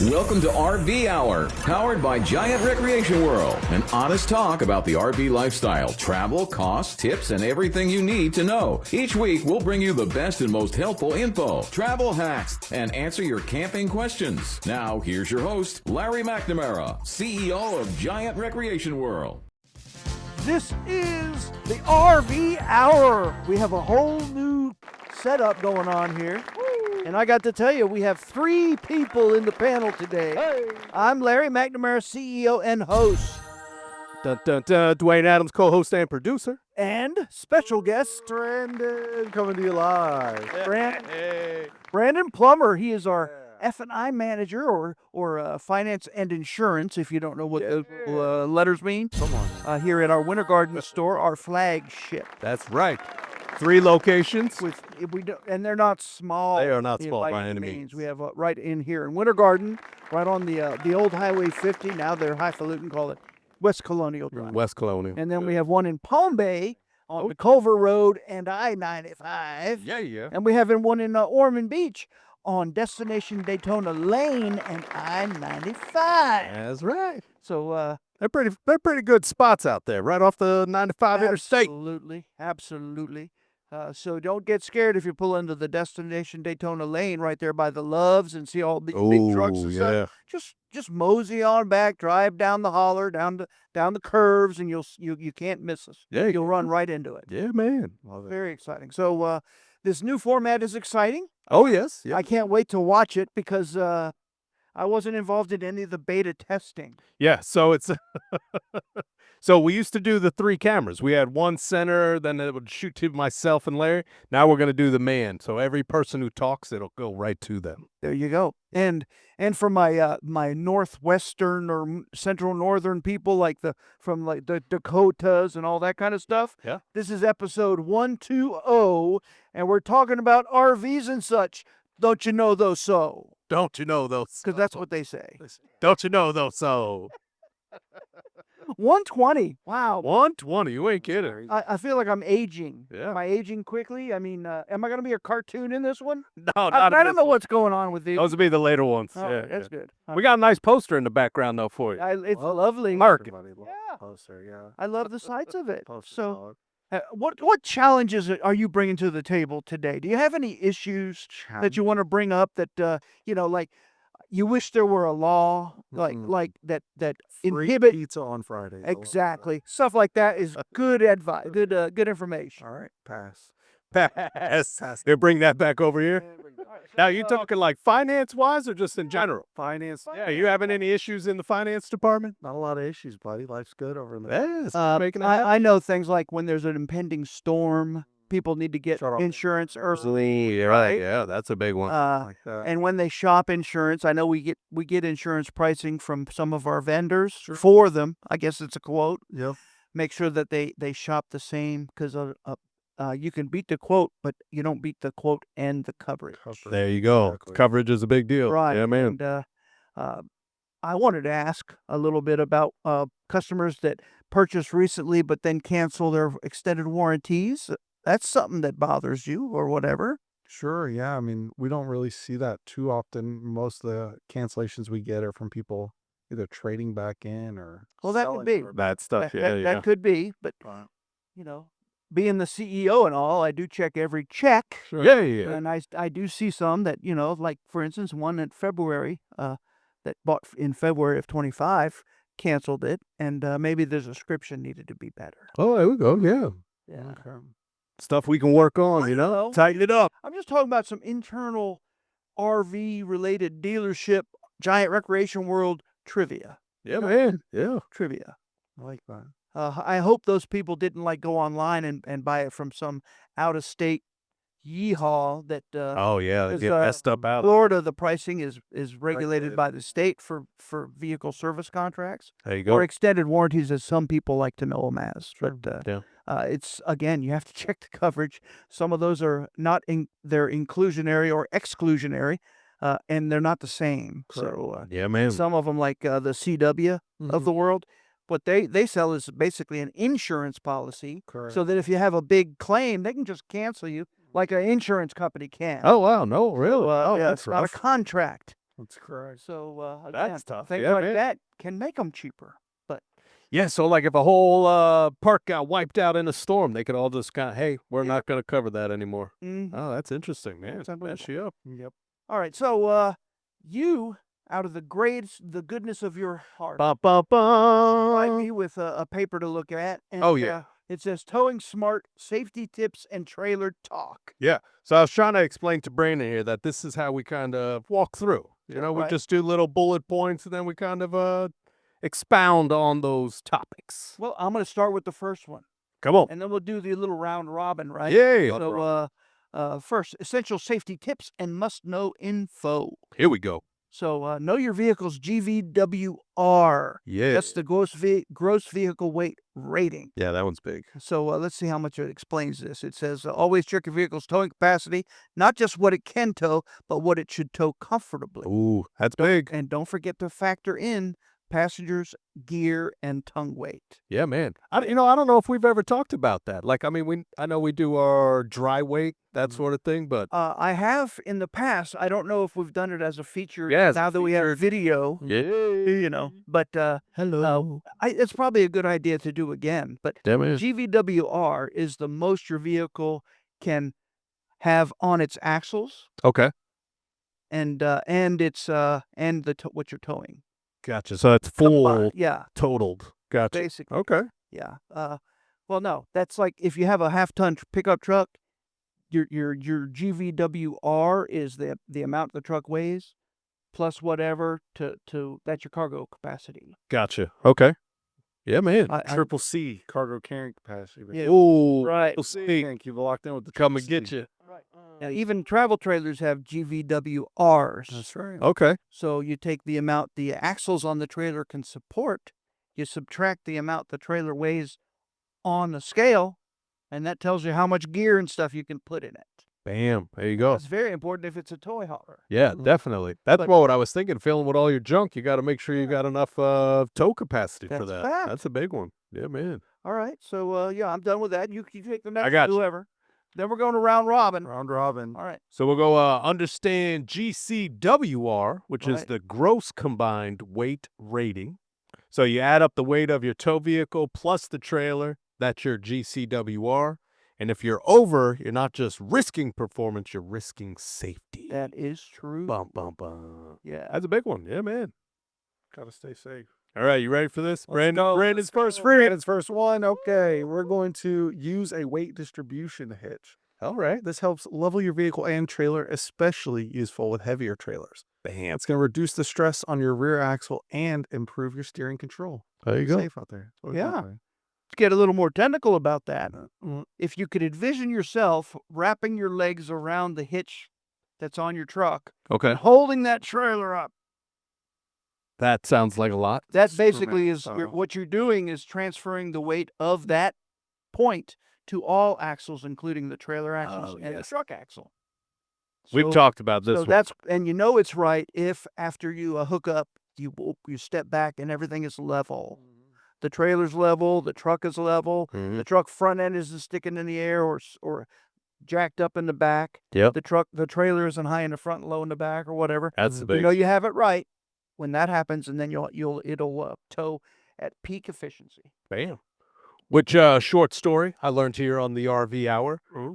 Welcome to RV Hour, powered by Giant Recreation World. An honest talk about the RV lifestyle, travel, costs, tips, and everything you need to know. Each week, we'll bring you the best and most helpful info, travel hacks, and answer your camping questions. Now, here's your host, Larry McNamara, CEO of Giant Recreation World. This is the RV Hour. We have a whole new setup going on here. And I got to tell you, we have 3 people in the panel today. Hey. I'm Larry McNamara, CEO and host. Dun, dun, dun. Dwayne Adams, co-host and producer. And special guest, Brandon, coming to you live. Brandon Plummer. He is our F&I manager, or finance and insurance, if you don't know what those letters mean. Come on. Here at our Winter Garden store, our flagship. That's right. 3 locations. And they're not small. They are not small by any means. We have right in here in Winter Garden, right on the old Highway 50. Now they're highfalutin, call it West Colonial Drive. West Colonial. And then we have one in Palm Bay on the Culver Road and I-95. Yeah. And we have one in Ormond Beach on Destination Daytona Lane and I-95. That's right. So they're pretty good spots out there, right off the 95 interstate. Absolutely. So don't get scared if you pull into the Destination Daytona Lane right there by the Loves and see all the big trucks and stuff. Just mosey on back, drive down the holler, down the curves, and you can't miss us. Yeah, you'll run right into it. Yeah, man. Love it. Very exciting. So this new format is exciting. Oh yes. Yeah. I can't wait to watch it because I wasn't involved in any of the beta testing. Yeah, so it's so we used to do the 3 cameras. We had one center, then it would shoot to myself and Larry. Now we're going to do the man. So every person who talks, it'll go right to them. There you go. And for my my northwestern or central northern people, from the Dakotas and all that kind of stuff. Yeah. This is episode 120, and we're talking about RVs and such. Don't you know those so? Don't you know those? Because that's what they say. Don't you know those so? 120. Wow. 120. You ain't kidding. I feel like I'm aging. Yeah. Am I aging quickly? I mean, am I going to be a cartoon in this one? No, I don't know what's going on with these. Those will be the later ones. Oh, yeah, that's good. We got a nice poster in the background, though, for you. It's lovely. Mark. Yeah. Poster, yeah. I love the sights of it. Poster's So, solid. what challenges are you bringing to the table today? Do you have any issues that you want to bring up that like you wish there were a law like that Free inhibit pizza on Friday. exactly stuff like that is good advice, good information. All right, pass. Pass. They bring that back over here. Now, you talking like finance-wise or just in general? Finance. Yeah, you having any issues in the finance department? Not a lot of issues, buddy. Life's good over in there. Yes, making it happen. I know things like when there's an impending storm, people need to get Shut up. insurance early. You're right. Yeah, that's a big one. Like that. And when they shop insurance, I know we get insurance pricing from some of our vendors for them. I guess it's a quote. Yep. Make sure that they shop the same because you can beat the quote, but you don't beat the quote and the coverage. There you go. Exactly. Coverage is a big deal. Right. Yeah, man. And I wanted to ask a little bit about customers that purchased recently but then cancel their extended warranties. That's something that bothers you or whatever. Sure, yeah. I mean, we don't really see that too often. Most of the cancellations we get are from people either trading back in or Well, that could be. That stuff, That could be, but Right. being the CEO and all, I do check every check. Sure. Yeah. And I do see some that, like, for instance, one in February that bought in February of 25 canceled it, and maybe the description needed to be better. Oh, there we go. Yeah. Yeah. Okay. Stuff we can work on, know. Tighten it up. I'm just talking about some internal RV-related dealership, Giant Recreation World trivia. Yeah, man. Yeah. Trivia. I like that. I hope those people didn't go online and buy it from some out-of-state yeehaw that Oh, yeah. They Is, get messed up out. Florida, the pricing is regulated by the state for vehicle service contracts There you go. or extended warranties, as some people like to know them as. But Yeah. it's, again, you have to check the coverage. Some of those are not they're inclusionary or exclusionary, and they're not the same. So Yeah, man. some of them, like the CW of the world, what they sell is basically an insurance policy, Correct. so that if you have a big claim, they can just cancel you like an insurance company can. Oh, wow. No, really? Well, Oh, yeah, that's it's not a rough. contract. That's correct. So That's again, tough. things Yeah, like man. that can make them cheaper. But Yeah, so like if a whole park got wiped out in a storm, they could all just kind of, hey, we're not going to cover that anymore. Oh, that's interesting, man. That's Mess unbelievable. you up. Yep. All right, so you, out of the goodness of your heart, Bum, bum, provide bum. me with a paper to look at. And, Oh, yeah. it says Towing Smart Safety Tips and Trailer Talk. Yeah. So I was trying to explain to Brandon here that this is how we kind of walk through. You know, we Right. just do little bullet points and then we kind of expound on those topics. Well, I'm going to start with the first one, Come on. and then we'll do the little round robin, right? Yeah. So, first, essential safety tips and must-know info. Here we go. So, know your vehicle's GVWR. Yeah. That's the gross vehicle weight rating. Yeah, that one's big. So let's see how much it explains this. It says, always check your vehicle's towing capacity, not just what it can tow, but what it should tow comfortably. Ooh, that's big. And don't forget to factor in passengers, gear, and tongue weight. Yeah, man. I don't know if we've ever talked about that. Like, I mean, I know we do our dry weight, that sort of thing, but I have in the past. I don't know if we've done it as a feature Yeah, as a now that we have video, yeah, but hello. it's probably a good idea to do again. But Damn it. GVWR is the most your vehicle can have on its axles Okay. and its what you're towing. Gotcha. So it's full Yeah, totaled. Gotcha. basically. Okay. Yeah. Well, no, that's like if you have a half-ton pickup truck, your GVWR is the amount the truck weighs, plus whatever to that's your cargo capacity. Gotcha. Okay. Yeah, man. Triple C, cargo carrying capacity. Yeah. Ooh. Right. We'll see. Can't keep locked in with the Come triple and get C. you. Right. Now, even travel trailers have GVWRs. That's right. Okay. So you take the amount the axles on the trailer can support, you subtract the amount the trailer weighs on the scale, and that tells you how much gear and stuff you can put in it. Bam. There you go. That's very important if it's a toy hauler. Yeah, definitely. That's But- what I was thinking. Filling with all your junk, you got to make sure you got enough tow capacity for That's that. fact. That's a big one. Yeah, man. All right, so yeah, I'm done with that. You take the next got you. whoever. Then we're going to round robin. Round robin. All right. So we'll go understand GCWR, which is Right. the gross combined weight rating. So you add up the weight of your tow vehicle plus the trailer. That's your GCWR. And if you're over, you're not just risking performance, you're risking safety. That is true. Bum, bum, bum. Yeah. That's a big one. Yeah, man. Gotta stay safe. All right, you ready for this? Brandon's first free. free. Brandon's first one. Okay, we're going to use a weight distribution hitch. All right. This helps level your vehicle and trailer, especially useful with heavier trailers. Bam. It's going to reduce the stress on your rear axle and improve your steering control. There you Be go. safe out there. That's what Yeah. we're doing. To get a little more technical about that, if you could envision yourself wrapping your legs around the hitch that's on your truck Okay. and holding that trailer up, That sounds like a lot. that basically is Superman style. what you're doing is transferring the weight of that point to all axles, including the trailer axles Oh, and the yes. truck axle. We've So- talked about this So one. that's and you know it's right if after you hook up, you step back and everything is level. The trailer's level, the truck is level, Mhm. the truck front end isn't sticking in the air or jacked up in the back. Yep. The trailer isn't high in the front and low in the back or whatever. That's the You big. know you have it right when that happens, and then it'll tow at peak efficiency. Bam. Which short story I learned here on the RV Hour. Ooh.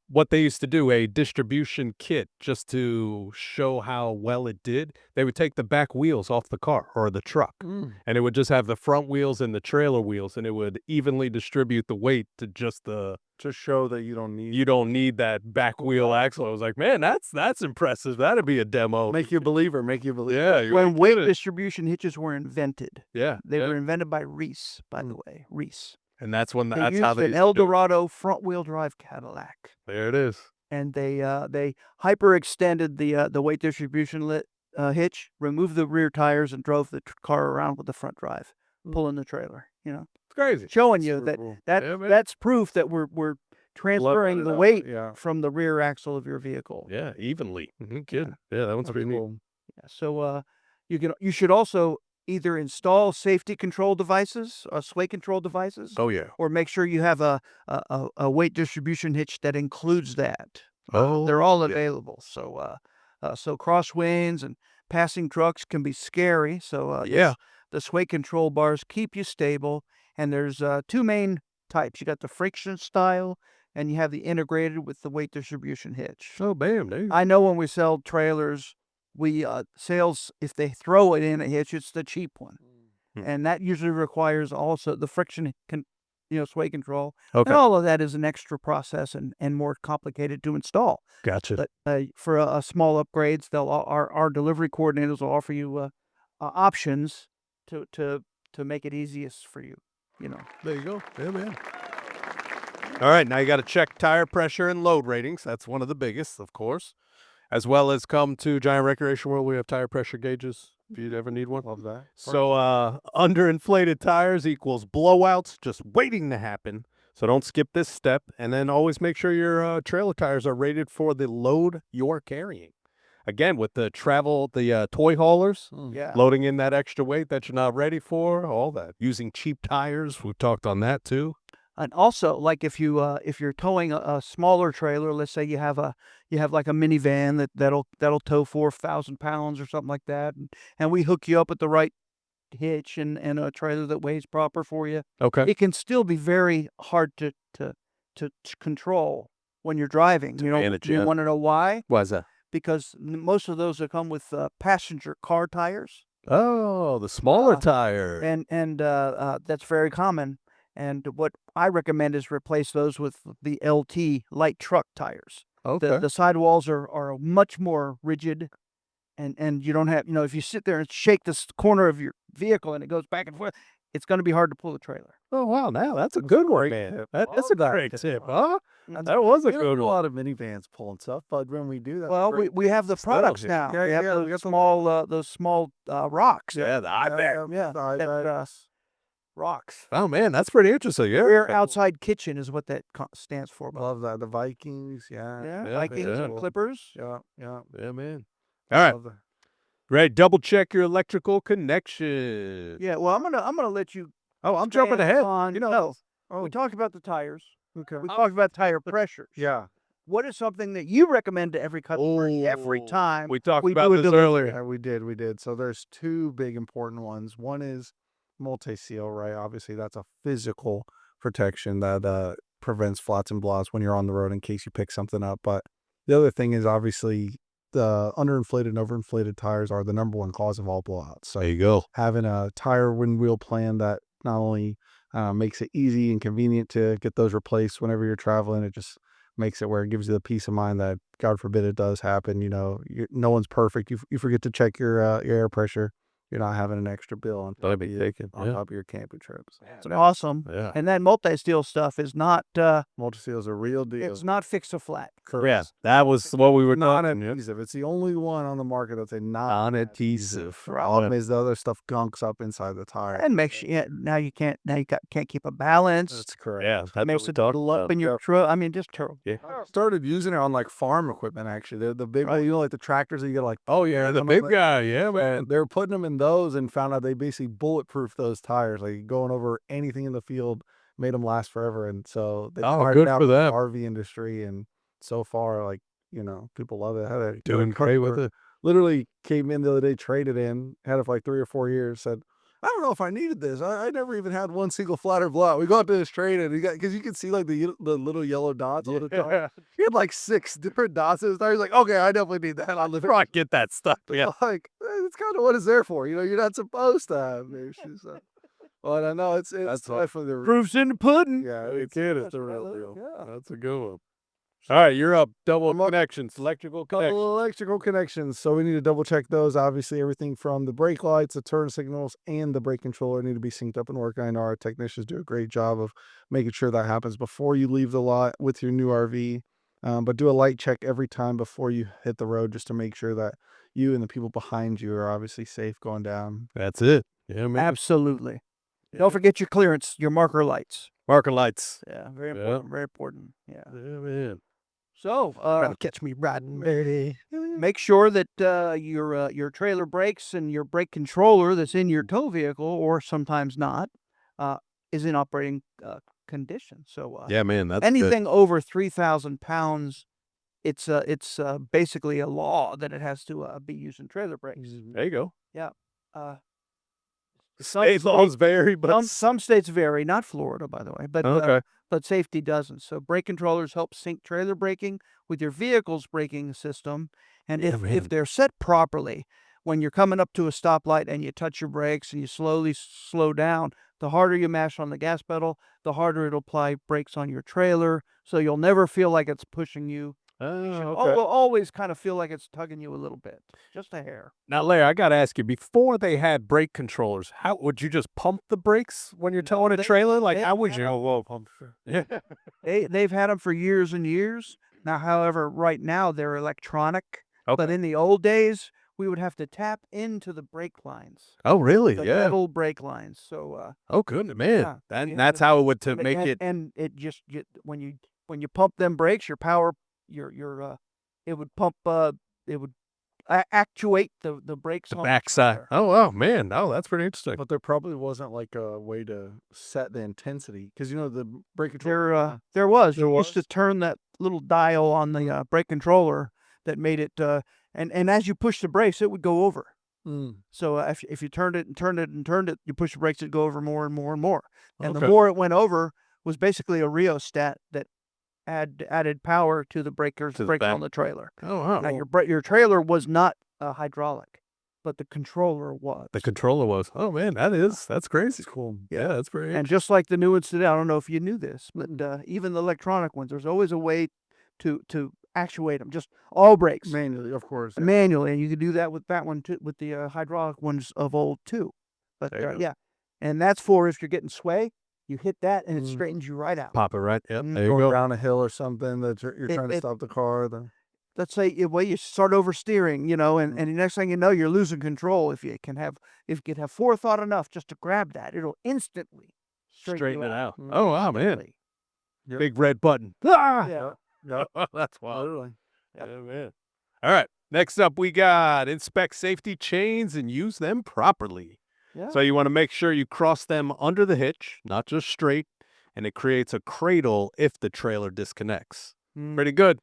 What they used to do, a distribution kit, just to show how well it did. They would take the back wheels off the car or the truck, and it would just have the front wheels and the trailer wheels, and it would evenly distribute the weight to just the. Just show that you don't need. You don't need that back wheel axle. I was like, man, that's impressive. That'd be a demo. Make you a believer. Make you a believer. Yeah. you When ain't weight kidding. distribution hitches were invented, Yeah. they yeah. were invented by Reese, by the way. Reese. And that's when They that's used how they an used to do it. Eldorado front-wheel drive Cadillac, There it is. and they hyperextended the weight distribution hitch, removed the rear tires, and drove the car around with the front drive, pulling the trailer. You know, It's crazy. showing you Super that cool. Yeah, man. that's proof that we're transferring the weight Yeah. from the rear axle of your vehicle. Yeah, evenly. Kidding. Yeah, that one's That's pretty neat. cool. Yeah, so you should also either install safety control devices, sway control devices, Oh yeah. or make sure you have a weight distribution hitch that includes that. Oh, They're all yeah. available. So crosswinds and Passing trucks can be scary, so the sway control bars keep you stable. And there's two main types. You got the friction style, and you have the integrated with the weight distribution hitch. Oh, bam, dude. I know when we sell trailers, sales, if they throw it in a hitch, it's the cheap one. And that usually requires also the friction sway control. Okay. And all of that is an extra process and more complicated to install. Gotcha. But for a small upgrades, our delivery coordinators will offer you options to make it easiest for you. There you go. Yeah, man. All right, now you got to check tire pressure and load ratings. That's one of the biggest, of course. As well as come to Giant Recreation World. We have tire pressure gauges if you ever need one. Love that. So underinflated tires equals blowouts just waiting to happen. So don't skip this step. And then always make sure your trailer tires are rated for the load you're carrying. Again, with the toy haulers, loading in that extra weight that you're not ready for, all that. Using cheap tires, we've talked on that too. And also, like if you're towing a smaller trailer, let's say you have like a minivan that'll tow 4,000 pounds or something like that, and we hook you up with the right hitch and a trailer that weighs proper for you. Okay. It can still be very hard to control when you're driving. You want to know why? Why is that? Because most of those that come with passenger car tires. Oh, the smaller tire. And that's very common. And what I recommend is replace those with the LT light truck tires. Okay. The sidewalls are much more rigid, and you don't have, if you sit there and shake this corner of your vehicle and it goes back and forth, it's going to be hard to pull the trailer. Oh, wow. Now that's a good one, man. That's a great tip, huh? That was a good one. A lot of minivans pulling stuff, but when we do that, Well, we have the products now. Yeah, we have those small rocks. Yeah, the iBag. That rocks. Oh, man, that's pretty interesting. Yeah. Rear outside kitchen is what that stands for. Love that. The Vikings, Vikings and Clippers. Yeah, man. All right. Great. Double check your electrical connection. Yeah, well, I'm gonna let you. Oh, I'm jumping ahead. We talked about the tires. Okay. We talked about tire pressures. Yeah. What is something that you recommend to every customer every time? We talked about this earlier. Yeah, we did. So there's two big important ones. One is multi-seal, right? Obviously, that's a physical protection that prevents flats and blots when you're on the road in case you pick something up. But the other thing is obviously the underinflated and overinflated tires are the number one cause of all blowouts. So there you go. Having a tire windwheel plan that not only makes it easy and convenient to get those replaced whenever you're traveling, it just makes it where it gives you the peace of mind that, God forbid, it does happen. No one's perfect. You forget to check your air pressure. You're not having an extra bill on top of your camping trips. It's awesome. Yeah. And that multi-steel stuff is not... multi-steel is a real deal. It's not fix a flat. Correct. Yeah, that was what we were talking. Non-adhesive. It's the only one on the market that's a non-adhesive. Problem is the other stuff gunks up inside the tire. And makes you... now you can't keep a balance. That's correct. Yeah. That makes it up in your truck. I mean, just terrible. Yeah. I started using it on like farm equipment, actually. They're the big, like the tractors that you get like... Oh, yeah, the big guy. Yeah, man. They were putting them in those and found out they basically bulletproof those tires. Like going over anything in the field made them last forever. And so they good for them. The RV industry, and so far, like, people love it. They're doing great with it. Literally came in the other day, traded in, had it for like 3 or 4 years, said, I don't know if I needed this. I never even had one single flat or blowout. We got to this trade, and because you can see like the little yellow dots on the tire. He had like 6 different dots in his tire. He's like, okay, I definitely need that. I'll I get that stuff. Yeah. Like, it's kind of what it's there for. You're not supposed to have issues. Well, I know it's definitely the proof's in the pudding. Yeah, it's the real deal. Yeah. That's a good one. All right, you're up. Double connections, electrical connections. So we need to double check those. Obviously, everything from the brake lights, the turn signals, and the brake controller need to be synced up and working. I know our technicians do a great job of making sure that happens before you leave the lot with your new RV. But do a light check every time before you hit the road, just to make sure that you and the people behind you are obviously safe going down. That's it. Yeah, man. Absolutely. Yeah. Don't forget your clearance, your marker lights. Marker lights. Yeah, very important. Very important. Yeah. Yeah, man. So, catch me riding dirty. Make sure that your trailer brakes and your brake controller that's in your tow vehicle, or sometimes not, is in operating condition. So, yeah, man, that's anything over 3,000 pounds it's basically a law that it has to be used in trailer brakes. There you go. Yeah. State laws vary, but Some states vary, not Florida, by the way, okay. but safety doesn't. So brake controllers help sync trailer braking with your vehicle's braking system, and Yeah, if man. they're set properly, when you're coming up to a stoplight and you touch your brakes and you slowly slow down, the harder you mash on the gas pedal, the harder it'll apply brakes on your trailer. So you'll never feel like it's pushing you. Oh, You should okay. always kind of feel like it's tugging you a little bit, just a hair. Now, Larry, I got to ask you, before they had brake controllers, how would you just pump the brakes when you're towing a trailer? Like, how would you? Whoa, pump. Yeah. They've had them for years and years. Now, however, right now they're electronic. But Okay. in the old days, we would have to tap into the brake lines, Oh, really? the Yeah. metal brake lines. So, Oh, goodness, man. yeah, And you had that's to- how it would to make it. and it just when you pump them brakes, your power, it would pump, it would actuate the brakes The on backside. trailer. Oh, wow, man. Oh, that's pretty interesting. But there probably wasn't like a way to set the intensity because the brake controller. There was. There You used to was? turn that little dial on the brake controller that made it, and as you push the brakes, it would go over. So if you turned it and turned it and turned it, you push the brakes, it'd go over more and more and more. And the Okay. more it went over was basically a rheostat that added power to the brakes To the on back. the trailer. Oh, wow. Now your trailer was not hydraulic, but the controller was. The controller was. Oh, man, that's crazy. It's cool. Yeah, that's pretty And just like the new ones today, I don't know if you knew this, but even the electronic ones, there's always a way to actuate them. Just all brakes Manually, of course. Yeah. manually, and you could do that with that one too, with the hydraulic ones of old too. But There you go. yeah, and that's for if you're getting sway, you hit that and it Mm. straightens you right out. Pop it right. Yep. There you Going go. down a hill or something that you're trying to it- stop the car. Then Let's say you start oversteering, and the next thing you know, you're losing control. If you can have forethought enough just to grab that, it'll instantly Straighten you it out. Mm. Oh, wow, man. Instantly. Yep. Big red button. Ah! Yeah. Yep. That's wild. Literally. Yeah, man. All right. Next up, we got inspect safety chains and use them properly. Yeah. So you want to make sure you cross them under the hitch, not just straight, and it creates a cradle if the trailer disconnects. Mm. Pretty good.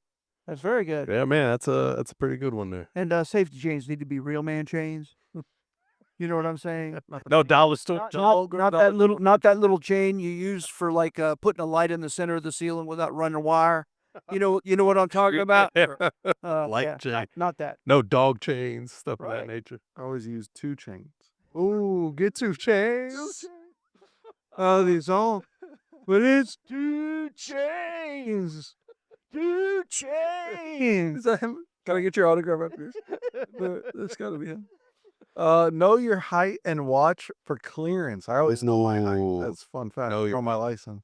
That's very good. Yeah, man. That's a pretty good one there. And safety chains need to be real man chains. You know what I'm saying? No dollar store. Not that little chain you use for like putting a light in the center of the ceiling without running wire. You know what I'm talking about? Light Yeah, chain. not that. No dog chains, stuff of Right. that nature. I always use 2 chains. Ooh, get 2 chains. These all, but it's 2 chains. 2 chains. Is that him? Can I get your autograph after this? That's gotta be him. Know your height and watch for clearance. I always know my height. That's a fun fact. Know your- on my license.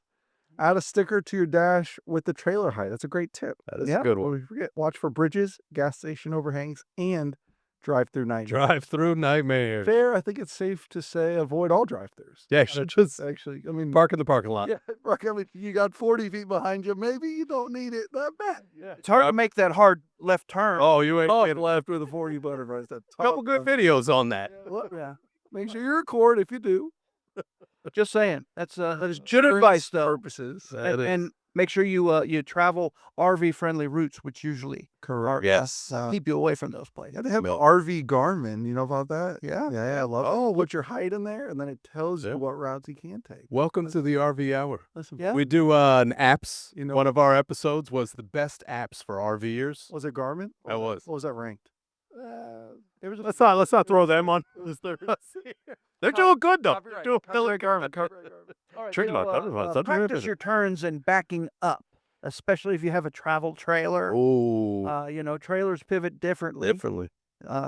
Add a sticker to your dash with the trailer height. That's a great tip. That is Yeah. a good What one. we forget. Watch for bridges, gas station overhangs, and drive-through night. Drive-through nightmares. Fair, I think it's safe to say avoid all drive-throughs. Yeah, just Actually, I mean, park in the parking lot. yeah, Mark, I mean, you got 40 feet behind you. Maybe you don't need it that bad. Yeah. It's hard to make that hard left turn. Oh, you ain't Top getting left with a 40 button right at the a couple top good left. videos on that. Yeah. Make sure you record if you do. Just saying. That's good advice though. Purposes. And make sure you travel RV friendly routes, which usually Correct. Yes. keep you away from those places. Yeah, they have Milk. RV Garmin. You know about that? Yeah. Yeah, I love it. Oh, Put your height in there, and then it tells Yeah. you what routes you can take. Welcome to the RV Hour. Listen, Yeah. We do an apps. You know- One of our episodes was the best apps for RVers. was it Garmin? That was. What was that ranked? There was a Let's not throw them on. They're doing good though. Copyright. Doing Copyright Garmin. All right, Tricky so, about that. practice your turns and backing up, especially if you have a travel trailer. Oh, Trailers pivot differently. differently.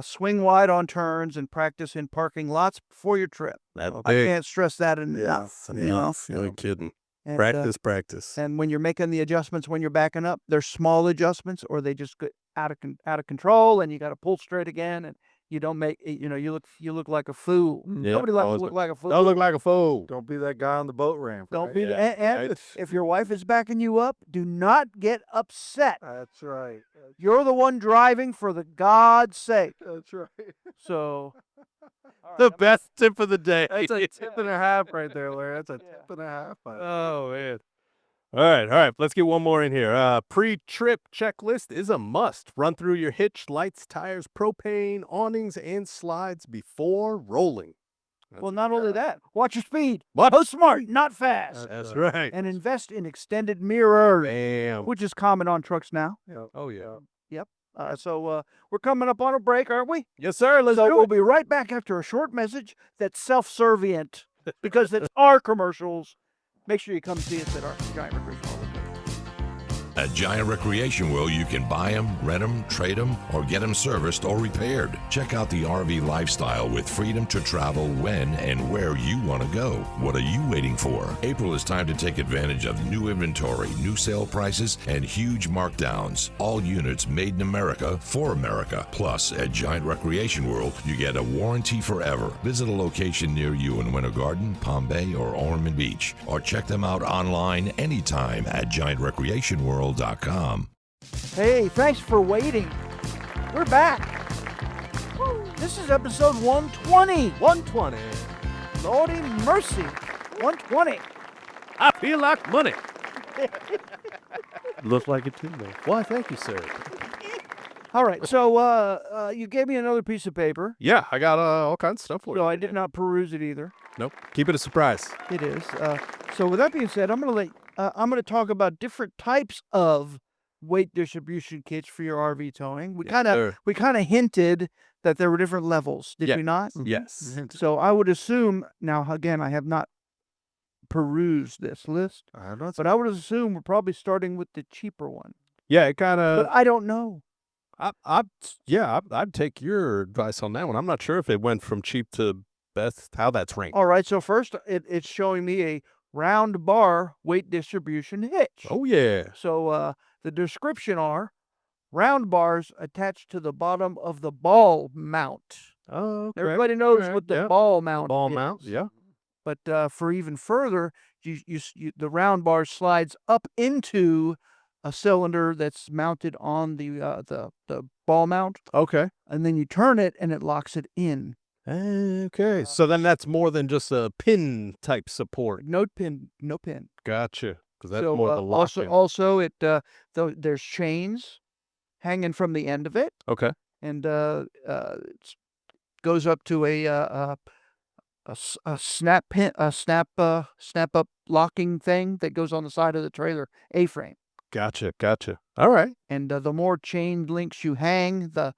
Swing wide on turns and practice in parking lots before your trip. That I big. can't stress that enough. You're kidding. And, Practice. and when you're making the adjustments when you're backing up, they're small adjustments or they just get out of control, and you got to pull straight again, and you don't make you look like a fool. Yeah, Nobody likes to always look like a fool. Don't look like a fool. Don't be that guy on the boat ramp. Don't right? be. Yeah, And right. if your wife is backing you up, do not get upset. That's right. You're the one driving, for the God's sake. That's right. So The best tip of the day. That's a tip and a half right there, Larry. That's a tip and a half. Oh man. All right. Let's get one more in here. Pre-trip checklist is a must. Run through your hitch, lights, tires, propane, awnings, and slides before rolling. Well, not only that, watch your speed. What? Go smart, not fast. That's right. And invest in extended mirrors, Bam. which is common on trucks now. Oh, yeah. Yep. So we're coming up on a break, aren't we? Yes, sir. Let's So do we'll it. be right back after a short message that's self-servient because it's our commercials. Make sure you come see us at our Giant Recreation Hall. At Giant Recreation World, you can buy them, rent them, trade them, or get them serviced or repaired. Check out the RV lifestyle with freedom to travel when and where you want to go. What are you waiting for? April is time to take advantage of new inventory, new sale prices, and huge markdowns. All units made in America for America. Plus, at Giant Recreation World, you get a warranty forever. Visit a location near you in Winter Garden, Palm Bay, or Ormond Beach, or check them out online anytime at GiantRecreationWorld.com. Hey, thanks for waiting. We're back. This is episode 120. 120. Lordy mercy. 120. I feel like money. Looks like it too, man. Why, thank you, sir. All right, so you gave me another piece of paper. Yeah, I got all kinds of stuff for you. So I did not peruse it either. Nope. Keep it a surprise. It is. So with that being said, I'm gonna talk about different types of weight distribution kits for your RV towing. We kind of hinted that there were different levels, did we not? Yes. So I would assume now again I have not perused this list, but I would assume we're probably starting with the cheaper one. Yeah, it kind But of. I don't know. I'd take your advice on that one. I'm not sure if it went from cheap to best, how that's ranked. All right, so first it's showing me a round bar weight distribution hitch. Oh, yeah. So the description are round bars attached to the bottom of the ball mount. Oh, okay. Everybody knows Alright, what the yeah. ball mount Ball is. mount, yeah. But for even further, the round bar slides up into a cylinder that's mounted on the ball mount, Okay. and then you turn it and it locks it in. Okay. So then that's more than just a pin type support. No pin. Gotcha. Because that's So more the lock. also it there's chains hanging from the end of it, Okay. and it goes up to a snap up locking thing that goes on the side of the trailer A-frame. Gotcha. All right. And the more chain links you hang, the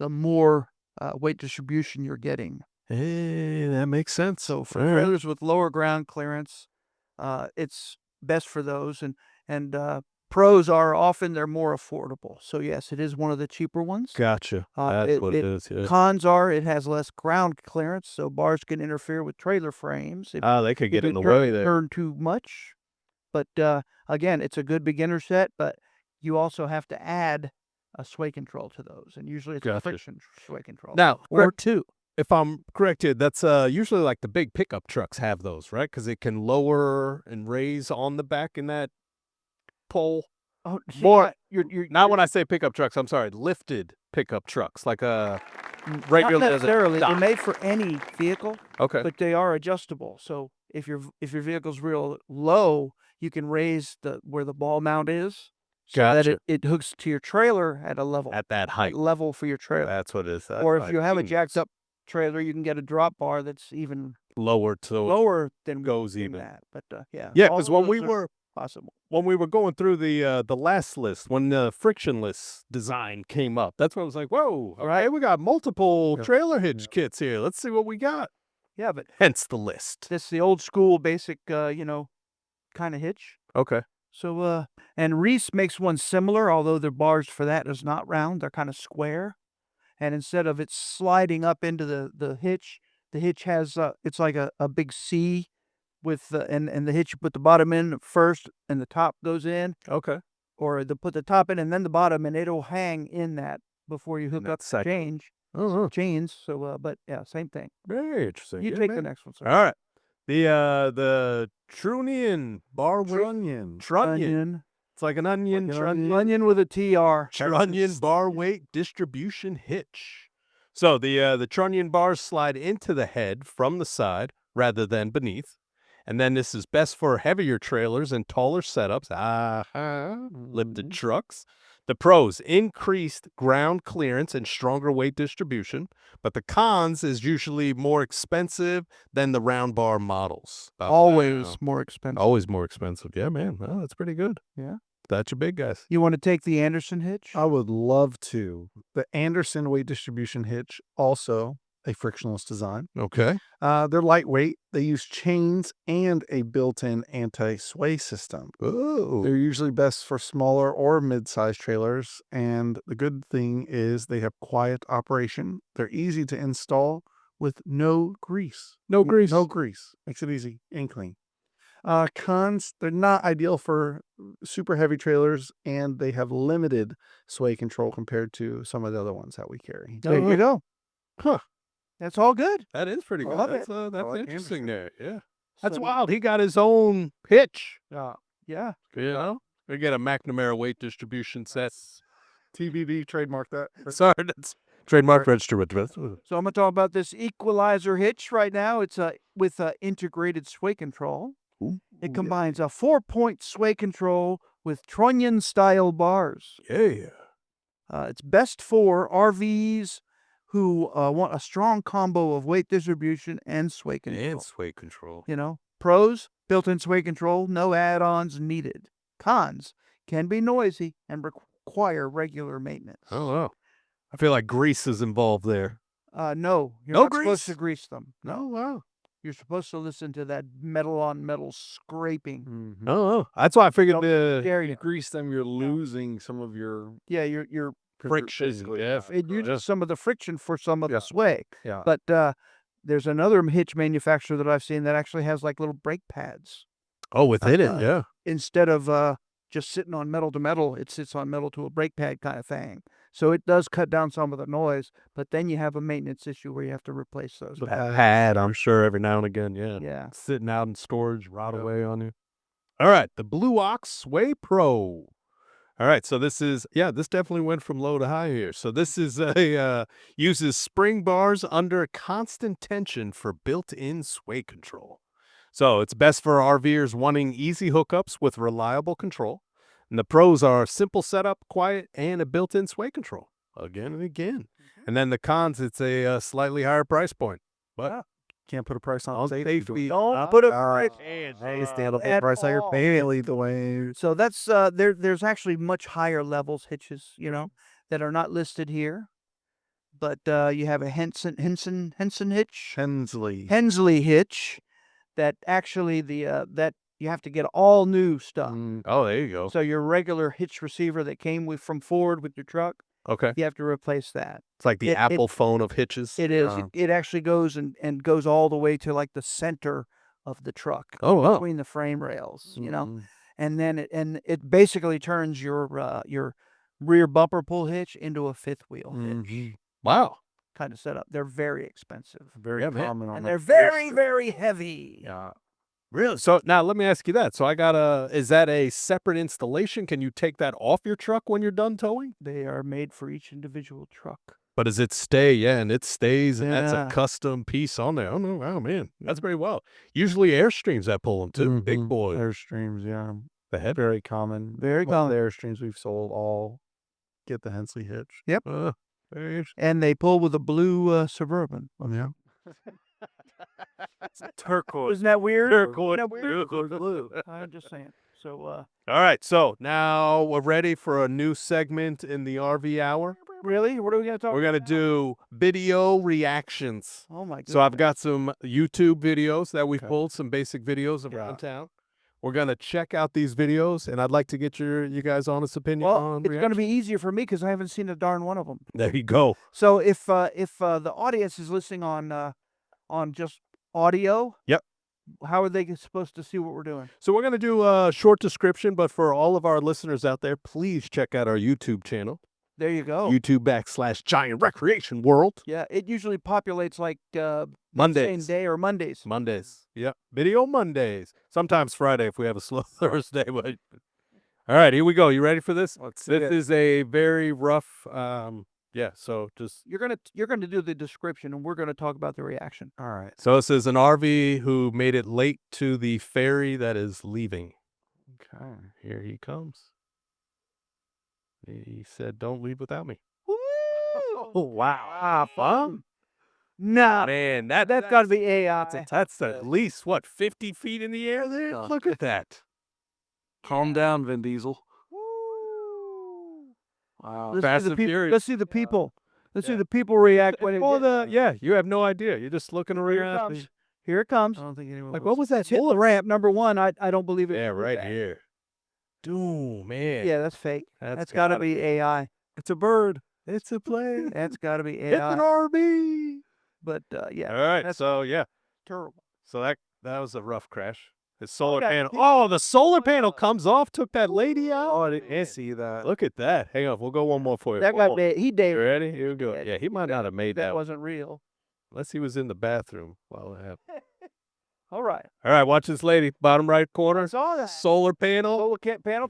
more weight distribution you're getting. Hey, that makes sense. So for All right. trailers with lower ground clearance, it's best for those. And pros are often they're more affordable. So yes, it is one of the cheaper ones. Gotcha. That's what it is. Yeah. Cons are it has less ground clearance, so bars can interfere with trailer frames. They could get in the turn, way there. turn too much. But again, it's a good beginner set, but you also have to add a sway control to those, and usually it's a Gotcha. friction sway control. Now, or two. if I'm corrected, that's usually like the big pickup trucks have those, right? Because it can lower and raise on the back in that pole. Oh, see, More. you're Not when I say pickup trucks. I'm sorry, lifted pickup trucks, like a not regular. necessarily. They're made for any vehicle, Okay. but they are adjustable. So if your vehicle's real low, you can raise where the ball mount is, so that Gotcha. it hooks to your trailer at a level At that height. level for your trailer. That's what it is. Or if you have a jacked up trailer, you can get a drop bar that's even lower to lower than goes than even. that. But yeah, Yeah, all because of when those we are were possible. going through the last list, when the frictionless design came up, that's when I was like, whoa, okay, we got multiple trailer hitch kits here. Let's see what we got. Yeah, but Hence the list. this is the old school basic, kind of hitch. Okay. So and Reese makes one similar, although their bars for that is not round; they're kind of square. And instead of it sliding up into the hitch has it's like a big C with and the hitch you put the bottom in first and the top goes in, Okay. or put the top in and then the bottom, and it'll hang in that before you hook that up the section. chains. So but yeah, same thing. Very interesting. You Yeah, take man. the next one, sir. All right. The Trunion bar weight. Trunnion. Onion. It's like an onion. Onion with a TR. Trunnion bar weight distribution hitch. So the trunnion bars slide into the head from the side rather than beneath, And then this is best for heavier trailers and taller setups. Lifted trucks. The pros: increased ground clearance and stronger weight distribution. But the cons is usually more expensive than the round bar models. Always more expensive. Always more expensive. Yeah, man. Well, that's pretty good. Yeah. That's your big guys. You want to take the Anderson hitch? I would love to. The Anderson weight distribution hitch, also a frictionless design. Okay. They're lightweight. They use chains and a built-in anti-sway system. Oh. They're usually best for smaller or mid-sized trailers. And the good thing is they have quiet operation. They're easy to install with no grease. No grease. No grease. Makes it easy and clean. Cons, they're not ideal for super heavy trailers, and they have limited sway control compared to some of the other ones that we carry. There you go. Huh. That's all good. That is pretty good. Love That's, it. that's like interesting there. Yeah. That's So- wild. He got his own hitch. Yeah. You know? We get a McNamara weight distribution set. TBD, trademark that. Sorry, that's trademark register with this. So I'm going to talk about this equalizer hitch right now. It's with integrated sway control. It combines a 4-point sway control with trunnion-style bars. Yeah. It's best for RVs who want a strong combo of weight distribution and sway control. And sway control. You know, pros, built-in sway control, no add-ons needed. Cons, can be noisy and require regular maintenance. Oh, wow. I feel like grease is involved there. No, you're No not supposed grease? to grease them. Oh, wow. You're supposed to listen to that metal-on-metal scraping. Oh, that's why I figured Dare you. Grease them, you're losing some of your Yeah, you're friction. physically, Yeah. it uses some of the friction for some of the sway. Yeah. But there's another hitch manufacturer that I've seen that actually has like little brake pads. Oh, within it. Yeah. Instead of just sitting on metal to metal, it sits on metal to a brake pad kind of thing. So it does cut down some of the noise, but then you have a maintenance issue where you have to replace those pads. Pad, I'm sure, every now and again. Yeah. Yeah. Sitting out in storage, rot away on you. All right. The Blue Ox Sway Pro. All right. So this is, this definitely went from low to high here. So this is uses spring bars under constant tension for built-in sway control. So it's best for RVers wanting easy hookups with reliable control. And the pros are simple setup, quiet, and a built-in sway control. Again and again. And then the cons, it's a slightly higher price point. But can't put a price on on safety. Don't put a price. at price on your all. payment the way. So that's there's actually much higher levels hitches, that are not listed here. But you have a Henson hitch, Hensley hitch, that actually that you have to get all new stuff. Oh, there you go. So your regular hitch receiver that came from Ford with your truck, Okay. you have to replace that. It's like the Apple phone of hitches. It is. It actually goes and goes all the way to like the center of the truck, Oh, wow. between the frame rails, and then it basically turns your rear bumper pull hitch into a fifth wheel hitch Wow. kind of setup. They're very expensive, Very Yeah, man. common on and the they're very, very heavy. Yeah. Really? So now let me ask you that. So is that a separate installation? Can you take that off your truck when you're done towing? They are made for each individual truck. But does it stay? Yeah, and it stays, and that's a Yeah. custom piece on there. Oh, no, wow, man. That's very well. Usually Airstreams that pull them, too. Big boy. Airstreams, yeah. The head. Very common. Very Most of common. the Airstreams we've sold all get the Hensley hitch. Yep. Very interesting. And they pull with a blue Suburban. Yeah. Turquoise. Isn't that weird? Turquoise. Isn't that weird? Turquoise. Blue. I'm just saying. So All right, so now we're ready for a new segment in the RV Hour. really, what are we gonna talk? We're going to about? do video reactions. Oh my goodness. So I've got some YouTube videos that we've pulled, some basic videos around town. We're going to check out these videos, and I'd like to get you guys' honest opinion Well, on it's going to reaction. be easier for me because I haven't seen a darn one of them. There you go. So if the audience is listening on just audio, Yep. how are they supposed to see what we're doing? So we're going to do a short description, but for all of our listeners out there, please check out our YouTube channel, There you go. YouTube.com/Giant Recreation World. Yeah, it usually populates like the same Mondays. day or Mondays. Mondays. Yeah. Video Mondays. Sometimes Friday if we have a slow Thursday. But... All right, here we go. You ready for this? Let's see This it. is a very rough, Yeah, so just You're gonna do the description, and we're gonna talk about the reaction. All right. so this is an RV who made it late to the ferry that is leaving. Okay. Here he comes. He said, "Don't leave without me." Oh wow! fun. Nah, Man, that's got to be AI. that's at least what 50 feet in the air there. Look at that. Calm down, Vin Diesel. Woo. Wow. Let's Fast see the and people. Furious. Let's see the people. Let's see Yeah. the people react when it Well, hits. yeah, you have no idea. You're just looking Here it around. comes. Here it comes. I don't think anyone. Like, what was that? It's hit the ramp. Number one. I don't believe it. Yeah, was right that. here. Dude, man. Yeah, that's fake. That's That's got to gotta be be. AI. It's a bird. It's a plane. That's got to be It's AI. an RV. But yeah, All right, that's so yeah, terrible. so that was a rough crash. The solar yeah, panel. he- Oh, the solar panel comes off. Took that lady out. Oh, I didn't see that. Look at that. Hang on, we'll go one more for you. That One guy more. made. He You David. ready? Here we go. Yeah, Yeah, he might not have made That that. wasn't real. Unless he was in the bathroom while it happened. All right. All right, watch this lady. Bottom right I corner. saw that. Solar panel. Solar panel.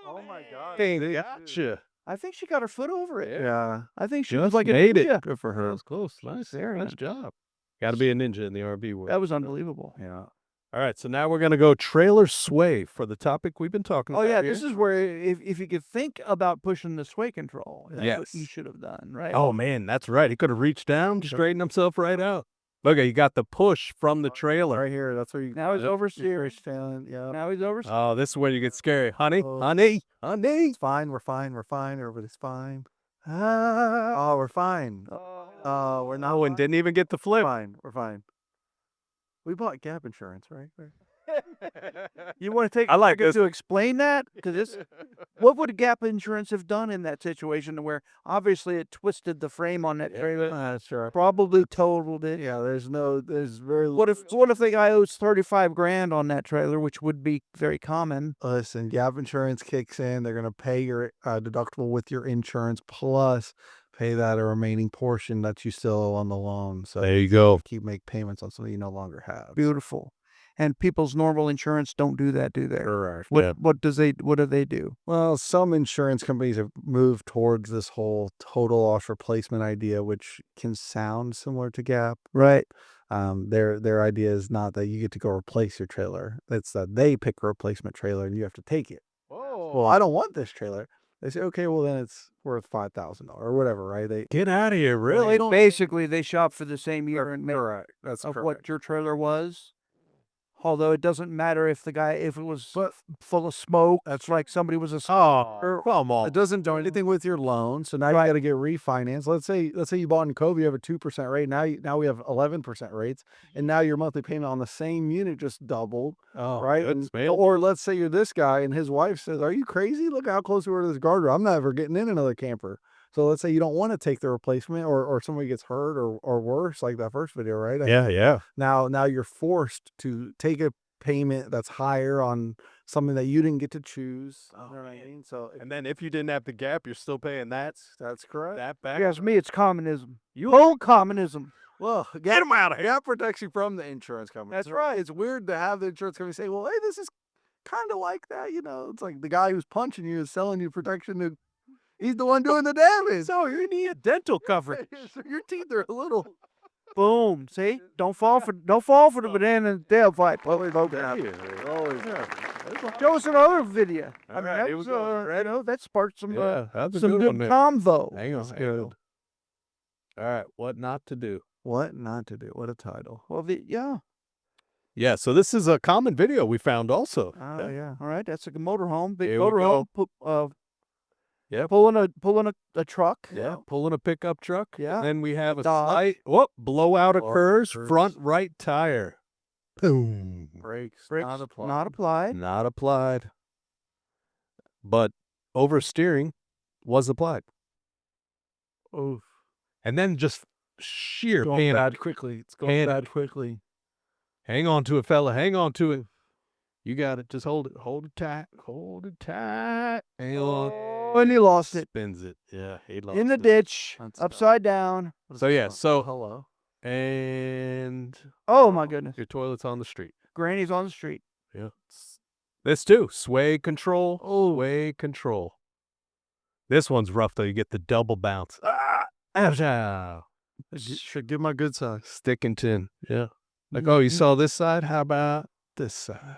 Oh my God. Hey, gotcha. I think she got her foot over it. Yeah. I think she Just was like a made it. ninja. Good for That her. was close. Nice. Very Nice nice. job. Got to be a ninja in the RV world. That was unbelievable. Yeah. All right, so now we're going to go trailer sway for the topic we've been talking Oh about. yeah, here. this is where if you could think about pushing the sway control, that's what Yes. you should have done, right? Oh man, that's right. He could have reached down, straightened himself right out. Look, you got the push from the trailer. Right here. That's where you. Now he's oversteering. Feeling. Yeah. Now he's oversteering. Oh, this is where you get scary, honey, Oh. honey. It's fine. We're fine. We're fine. Everybody's fine. Oh, we're fine. Oh, we're not. Oh, and didn't even get the flip. fine. We're fine. We bought gap insurance, right? You want to take I like a second this. to explain that? Because what would Gap Insurance have done in that situation where obviously it twisted the frame on that trailer, That's right. probably totaled it? Yeah. There's very. What if the guy owes 35 grand on that trailer, which would be very common? Listen, gap insurance kicks in. They're gonna pay your deductible with your insurance plus pay that a remaining portion that you still owe on the loan. So There you go. keep make payments on something you no longer have. Beautiful. And people's normal insurance don't do that, do they? Correct. What do they do? Well, some insurance companies have moved towards this whole total loss replacement idea, which can sound similar to Gap. Right. Their idea is not that you get to go replace your trailer; it's that they pick a replacement trailer and you have to take it. Well, I don't want this trailer. They say, okay, well then it's worth $5,000 or whatever, right? They Get out of here, really? Basically, they shop for the same year and make correct. That's of correct. what your trailer was. Although it doesn't matter if it was full of smoke. That's like somebody was a Oh, come on. It doesn't do anything with your loan, so now you got to get refinanced. Let's say you bought in COVID, you have a 2% rate. Now we have 11% rates, and now your monthly payment on the same unit just doubled. Oh, right? goodness, And- man. or let's say you're this guy, and his wife says, "Are you crazy? Look how close we were to this guardrail. I'm never getting in another camper." So let's say you don't want to take the replacement, or somebody gets hurt, or worse, like that first video, right? Yeah. Now you're forced to take a payment that's higher on something that you didn't get to choose. You know what I mean? So And then if you didn't have the gap, you're still paying that's correct. that back. Yes, me, it's communism. You own communism. Well, Get him out of here. Gap protects you from the insurance company. That's right. It's weird to have the insurance company say, "Well, hey, this is kind of like that." It's like the guy who's punching you is selling you protection. He's the one doing the damage. So you need dental coverage. So your teeth are a little. Boom. See? Don't fall for the banana and tailpipe. Show us another video. All right, here we go. That sparked some that's a some good one good there. convo. Hang on. good. All right, what not to do. What not to do? What a title. Well, Yeah, so this is a common video we found also. Oh yeah. All right. That's a motorhome. Big Here we motorhome. Yep. Pulling a truck. Yeah, pulling a pickup truck. Yeah. Then we have a Dodge. slight blowout occurs, occurs. front right tire. Boom. Brakes. Brakes Not applied. Not applied. Not applied. But oversteering was applied. Oof. And then just sheer Going panic. bad quickly. It's going Panic. bad quickly. Hang on to it, fella. Hang on to it. You got it. Just hold it. Hold it tight. Hold it tight. Hang on. And he lost it Spins it. Yeah, he lost in the it. ditch, That's upside down. So yeah, so hello. and Oh my goodness. your toilet's on the street. Granny's on the street. Yeah. This too. Sway control. Sway control. This one's rough though. You get the double bounce. Should give my good side. Stick and tin. Yeah. Like, oh, you saw this side? How about this side?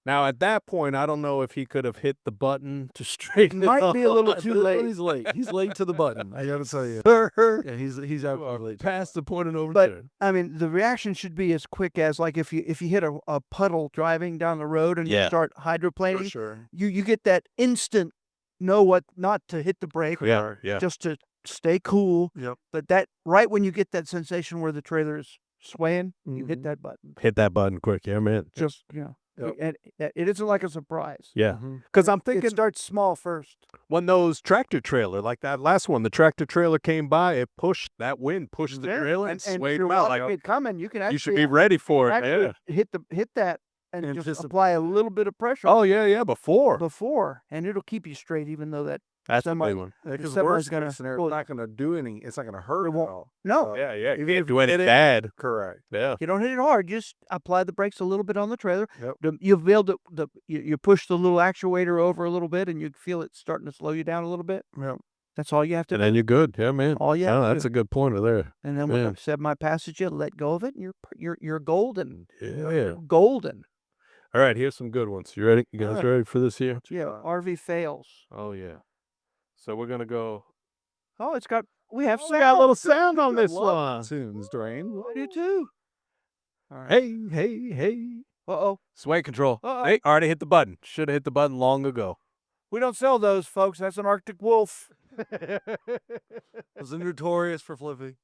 Now, at that point, I don't know if he could have hit the button to straighten it Might be a little up. too late. He's late. He's late to the button. I gotta tell you. Yeah, he's absolutely late. Past the point of no But return. I mean, the reaction should be as quick as like if you hit a puddle driving down the road and you start hydroplaning, For sure. you get that instant know what not to hit the brake, Yeah, yeah. just to stay cool. Yep. But that right when you get that sensation where the trailer is swaying, you hit Mhm. that button. Hit that button quick. Yeah, man. Just Yep. and it isn't like a surprise. Yeah. Mhm. Because I'm It thinking starts small first. when those tractor trailer, like that last one, the tractor trailer came by, it pushed that wind, pushed the Yeah, trailer and swayed if you're him out. watching Like, it coming, you can actually you should be ready for it. actually Yeah. hit that and just Anticipate. apply a little bit of pressure Oh, yeah, before. and it'll keep you straight even though that That's the semi- big one. Because semi's worst gonna case scenario, pull it's not gonna do anything. It's not gonna hurt It at won't. all. No, Yeah, yeah. Even You if can't do anything hit it- bad. Correct. Yeah. you don't hit it hard. Just apply the brakes a little bit on the trailer. Yep. You'll be able to you push the little actuator over a little bit and you feel it starting to slow you down a little bit. Yep. That's all you have to And do. then you're good. Yeah, man. All you have Oh, to that's do. a good pointer there. And then when man. I said my passage, you let go of it, and you're golden. Yeah. Golden. All right, here's some good ones. You ready? You guys Alright. ready for this here? Yeah. RV fails. Oh, yeah. So we're going to go. Oh, we have We got a little sound on this Love one. tunes, Dwayne. I do too. All right. Hey. Uh-oh. Sway control. Uh-oh. Hey, already hit the button. Should have hit the button long ago. We don't sell those, folks. That's an Arctic Wolf. Was notorious for flipping.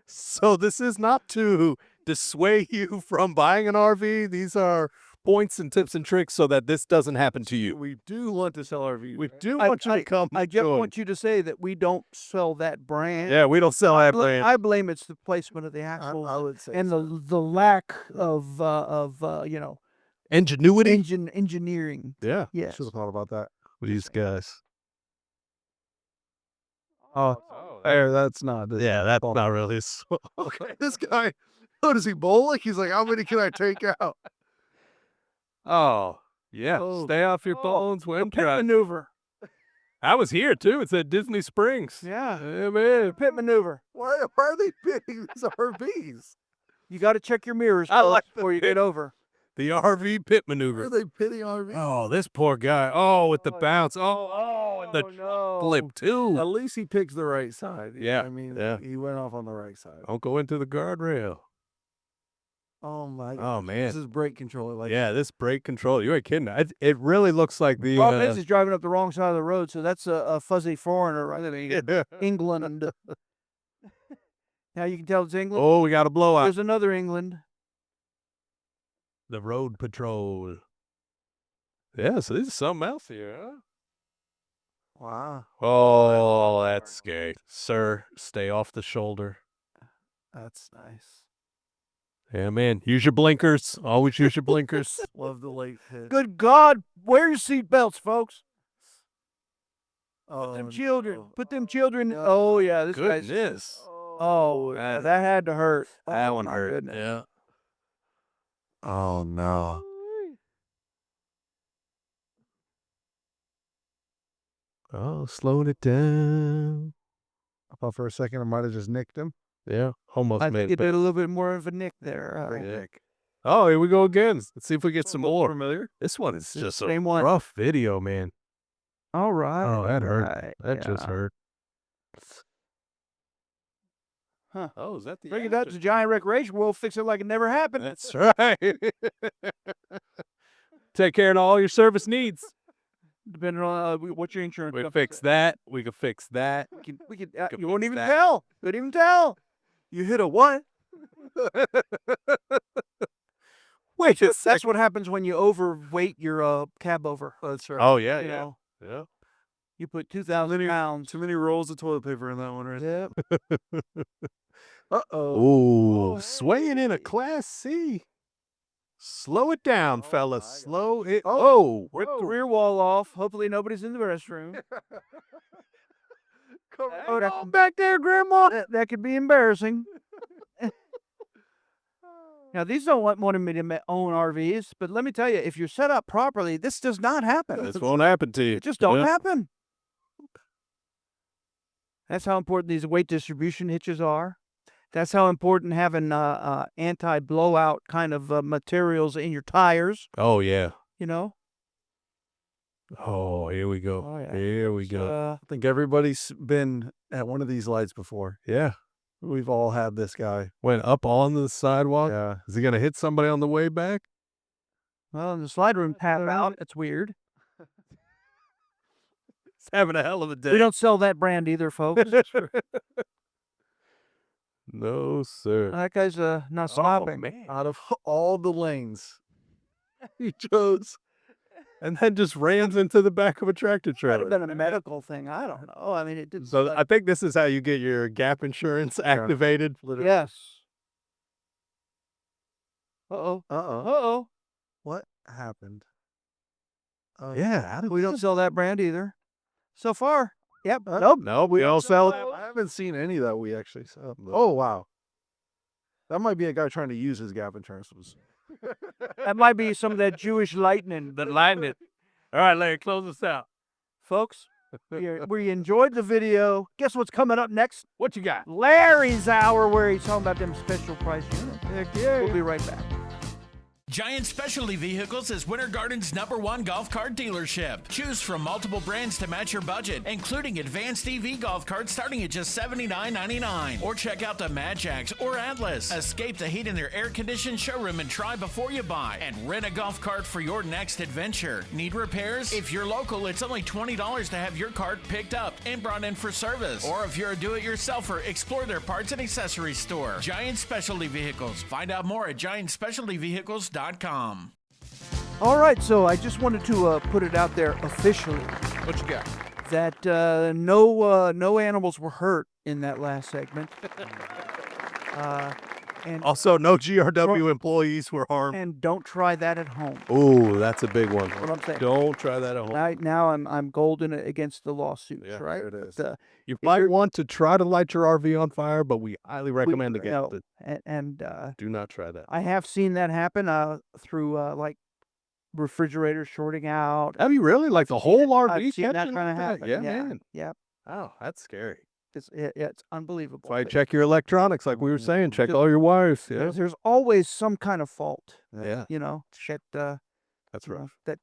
So this is not to dissuade you from buying an RV. These are points and tips and tricks so that this doesn't happen to you. We do want to sell RVs. We do want you to come. I just join. want you to say that we don't sell that brand. Yeah, we don't sell that Bl- brand. I blame it's the placement of the I axle would say and so. the lack of Ingenuity. engineering. Yeah. Yes. Should have thought about that. These guys. Oh, there. That's not. Yeah, that's not really. Okay, this guy. How does he bowling? He's like, how many can I take out? Oh, yeah. Oh. Stay off your Oh, phones. The When pit maneuver. I was here too. It's at Disney Springs. Yeah. Yeah, man. Pit maneuver. Why are they pitting these RVs? You got to check your mirrors I like first before you get over. The RV pit Why are maneuver. they pitting RVs? Oh, this poor guy. Oh, with the bounce. Oh, and the no. flip too. At least he picks the right side. Yeah, I mean, yeah. he went off on the right side. Don't go into the guardrail. Oh my god. Oh man. This is brake control. Like, Yeah, this brake control. You ain't kidding. It really looks like the. Problem is, he's driving up the wrong side of the road, so that's a fuzzy foreigner right there. England. Now you can tell it's England. Oh, we got a blowout. There's another England. The road patrol. Yeah, so this is something else here, huh? Wow. Oh, that's scary. Sir, stay off the shoulder. That's nice. Yeah, man. Use your blinkers. Always use your blinkers. Love the late hit. Good God, wear your seatbelts, folks. Oh, Them children. no. Put them children. No. Oh yeah, this guy's. Goodness. Oh, That- that had to hurt. That Oh, one my hurt. goodness. Yeah. Oh no. Oh, slowing it down. I thought for a second I might have just nicked him. Yeah. Almost I made think it. it did a little bit more of a nick there. Great Yeah. nick. Oh, here we go again. Let's see if we get some more. Familiar? This one is just a Same one. rough video, man. All right. Oh, that hurt. Right, That just yeah. hurt. Huh. Oh, is that the Bring it up after? to Giant Recreation. We'll fix it like it never happened. That's right. Take care of all your service needs. Depending on what your insurance. We can company fix says. that. We can fix that. We could. Could You won't fix even that. tell. Couldn't even tell. You hit a what? Wait a That's second. what happens when you overweight your cab over. That's right. Oh, yeah, You yeah. know, Yeah. you put 2,000 pounds. Too many rolls of toilet paper in that one, right? Yep. Uh-oh. Ooh, swaying in a Class C. Slow it down, fellas. my Slow it. Oh, Oh, Rip the rear wall off. Hopefully nobody's in the restroom. Hang that- on back there, Grandma. That could be embarrassing. Now, these don't want me to own RVs, but let me tell you, if you're set up properly, this does not happen. This won't happen to you. It just don't Yeah. happen. That's how important these weight distribution hitches are. That's how important having anti-blowout kind of materials in your tires, Oh, yeah. you know? Oh, here we go. Oh, yeah. Here we go. I think everybody's been at one of these lights before. Yeah. We've all had this guy. Went up on the sidewalk. Yeah. Is he going to hit somebody on the way back? Well, in the slide room tap out, that's weird. He's having a hell of a day. We don't sell that brand either, folks. No, sir. That guy's not stopping. Man. Out of all the lanes, He chose and then just rams into the back of a tractor Might trailer. have been a medical thing. I don't know. I mean, it didn't. So I think this is how you get your gap insurance activated. Yes. Uh-oh. Uh-oh. Uh-oh. What happened? Oh, Yeah. We don't sell that brand either. So far. Yep. Nope. No, we don't sell it. I haven't seen any that we actually sell. Oh, wow. That might be a guy trying to use his gap insurance. That might be some of that Jewish lightning. The lightning. All right, Larry, close us out. Folks, we enjoyed the video. Guess what's coming up next? What you got? Larry's Hour, where he's talking about them special price units. Heck yeah. We'll be right back. Giant Specialty Vehicles is Winter Garden's #1 golf cart dealership. Choose from multiple brands to match your budget, including advanced EV golf carts starting at just $79.99. Or check out the Magix or Atlas. Escape the heat in their air-conditioned showroom and try before you buy. And rent a golf cart for your next adventure. Need repairs? If you're local, it's only $20 to have your cart picked up and brought in for service. Or if you're a do-it-yourselfer, explore their parts and accessories store. Giant Specialty Vehicles. Find out more at giantspecialtyvehicles.com. All right, so I just wanted to put it out there officially What you got? that no animals were hurt in that last segment. And Also, no GRW employees were harmed. and don't try that at home. Oh, that's a big one. What I'm saying. Don't try that at home. Now I'm golden against the lawsuits, Yeah, right? there it is. But, You if might you're- want to try to light your RV on fire, but we highly recommend against it. And Do not try that. I have seen that happen through like refrigerators shorting out. Have you really? Like the whole RV I've seen that catching kind of like happen. that? Yeah, man. Yeah, Oh, that's scary. it's unbelievable. That's why But check your electronics, like we were saying. Check all your wires. Yeah. there's always some kind of fault. Yeah. You know that That's you know, rough. that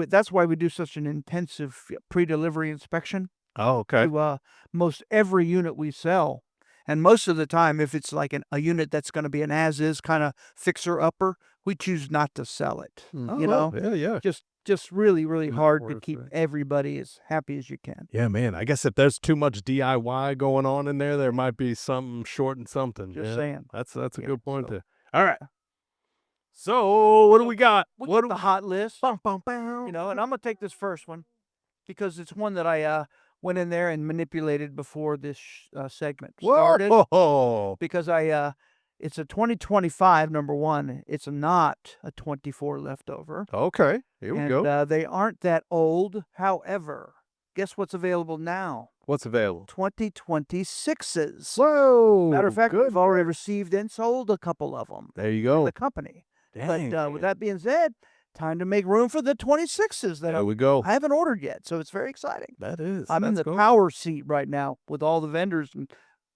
that's why we do such an intensive pre-delivery inspection Oh, okay. to most every unit we sell. And most of the time, if it's like a unit that's going to be an as-is kind of fixer-upper, we choose not to sell it. Oh, You know, Yeah, yeah. just really, really hard to worth keep it. everybody as happy as you can. Yeah, man. I guess if there's too much DIY going on in there might be something short and something. Just yeah. saying. That's a Yeah, good point so- there. All right. So what do we got? What the hot list? Bum, bum, bum. You know, and I'm gonna take this first one because it's one that I went in there and manipulated before this segment started. Whoa. Because it's a 2025 number one. It's not a 24 leftover. Okay. Here we And go. they aren't that old. However, guess what's available now? What's available? 2026s. Whoa. Matter of fact, good. we've already received and sold a couple of them. There you go. The company. Dang, But with man. that being said, time to make room for the 26s that There we go. I haven't ordered yet. So it's very exciting. That is. I'm in that's the cool. power seat right now with all the vendors and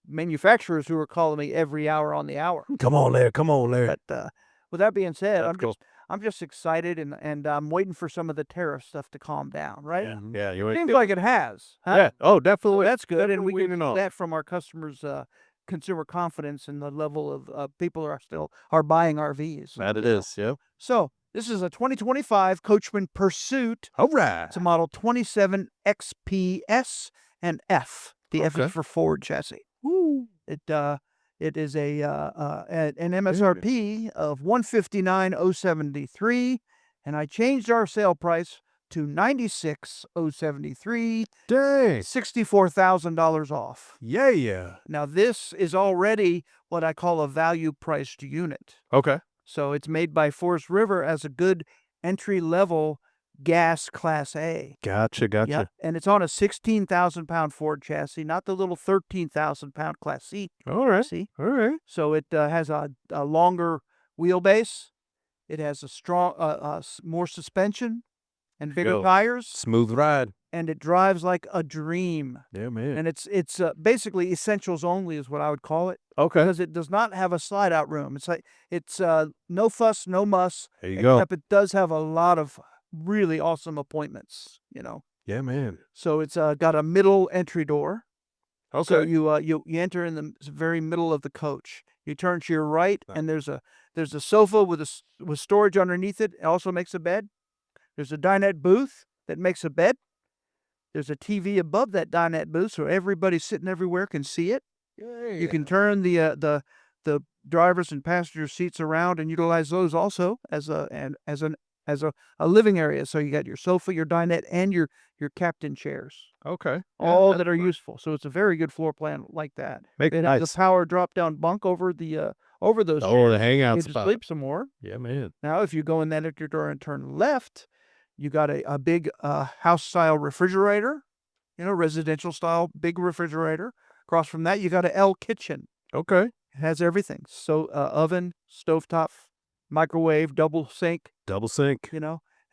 manufacturers who are calling me every hour on the hour. Come on, Larry. Come on, Larry. But with that being said, That's cool. I'm just excited and I'm waiting for some of the tariff stuff to calm down, right? Yeah. Yeah. You ain't. Seems like it has. Huh? Yeah. Oh, So definitely. that's good, and we Definitely can weaning see off. that from our customers' consumer confidence and the level of people are buying RVs. That it is. Yep. So this is a 2025 Coachman Pursuit. All right. It's a model 27 XPS and F. The F Okay. is for Ford chassis. Woo! It is an MSRP of $159,073, and I changed our sale price to $96,073, Dang. $64,000 off. Yeah. Yeah. Now this is already what I call a value priced unit. Okay. So it's made by Forest River as a good entry level gas Class A. Gotcha. Gotcha. Yeah, and it's on a 16,000-pound Ford chassis, not the little 13,000-pound Class C All right. chassis. All right. So it has a longer wheelbase. It has a strong, more suspension. and bigger Go. tires, Smooth ride. and it drives like a dream. Yeah, man. And it's basically essentials only is what I would call it, Okay. because it does not have a slide out room. It's like it's no fuss, no muss. There you go. Except it does have a lot of really awesome appointments. Yeah, man. So it's got a middle entry door. Okay. So you enter in the very middle of the coach. You turn to your right, and there's a sofa with storage underneath it. It also makes a bed. There's a dinette booth that makes a bed. There's a TV above that dinette booth, so everybody sitting everywhere can see it. Yay. You can turn the drivers and passenger seats around and utilize those also as a living area. So you got your sofa, your dinette, and your captain chairs, Okay. all that are useful. So it's a very good floor plan like that. Make It nice. has a power drop down bunk over those. Oh, the hangout chairs. You spot. can sleep some more. Yeah, man. Now, if you go in that entry door and turn left, you got a big house style refrigerator, residential style big refrigerator. Across from that, you got a L kitchen. Okay. It has everything. So oven, stovetop, microwave, double sink, Double sink.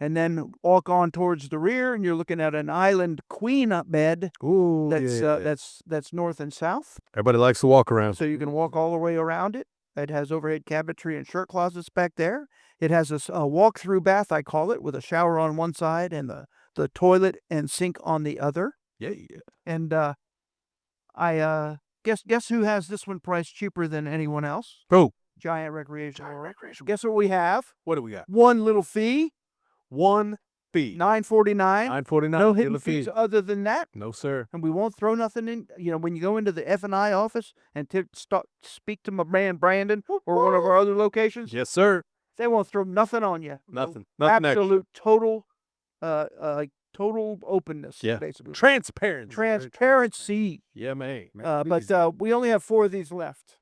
and then walk on towards the rear, and you're looking at an island queen bed. Ooh, That's north and south. Everybody likes to walk around. So you can walk all the way around it. It has overhead cabinetry and shirt closets back there. It has a walk-through bath, I call it, with a shower on one side and the toilet and sink on the other. Yeah. And I guess who has this one priced cheaper than anyone else? Who? Giant Recreation. Guess what we have? What do we got? One little fee, One fee. $9.49. $9.49. No hidden little fee. fees other than that. No, sir. And we won't throw nothing in. When you go into the F&I office and speak to my man Brandon or one of our other locations, Yes, sir. they won't throw nothing on you. Nothing. Nothing extra. Absolute total openness. Yeah. Basically. Transparency. Yeah, man. But we only have 4 of these left.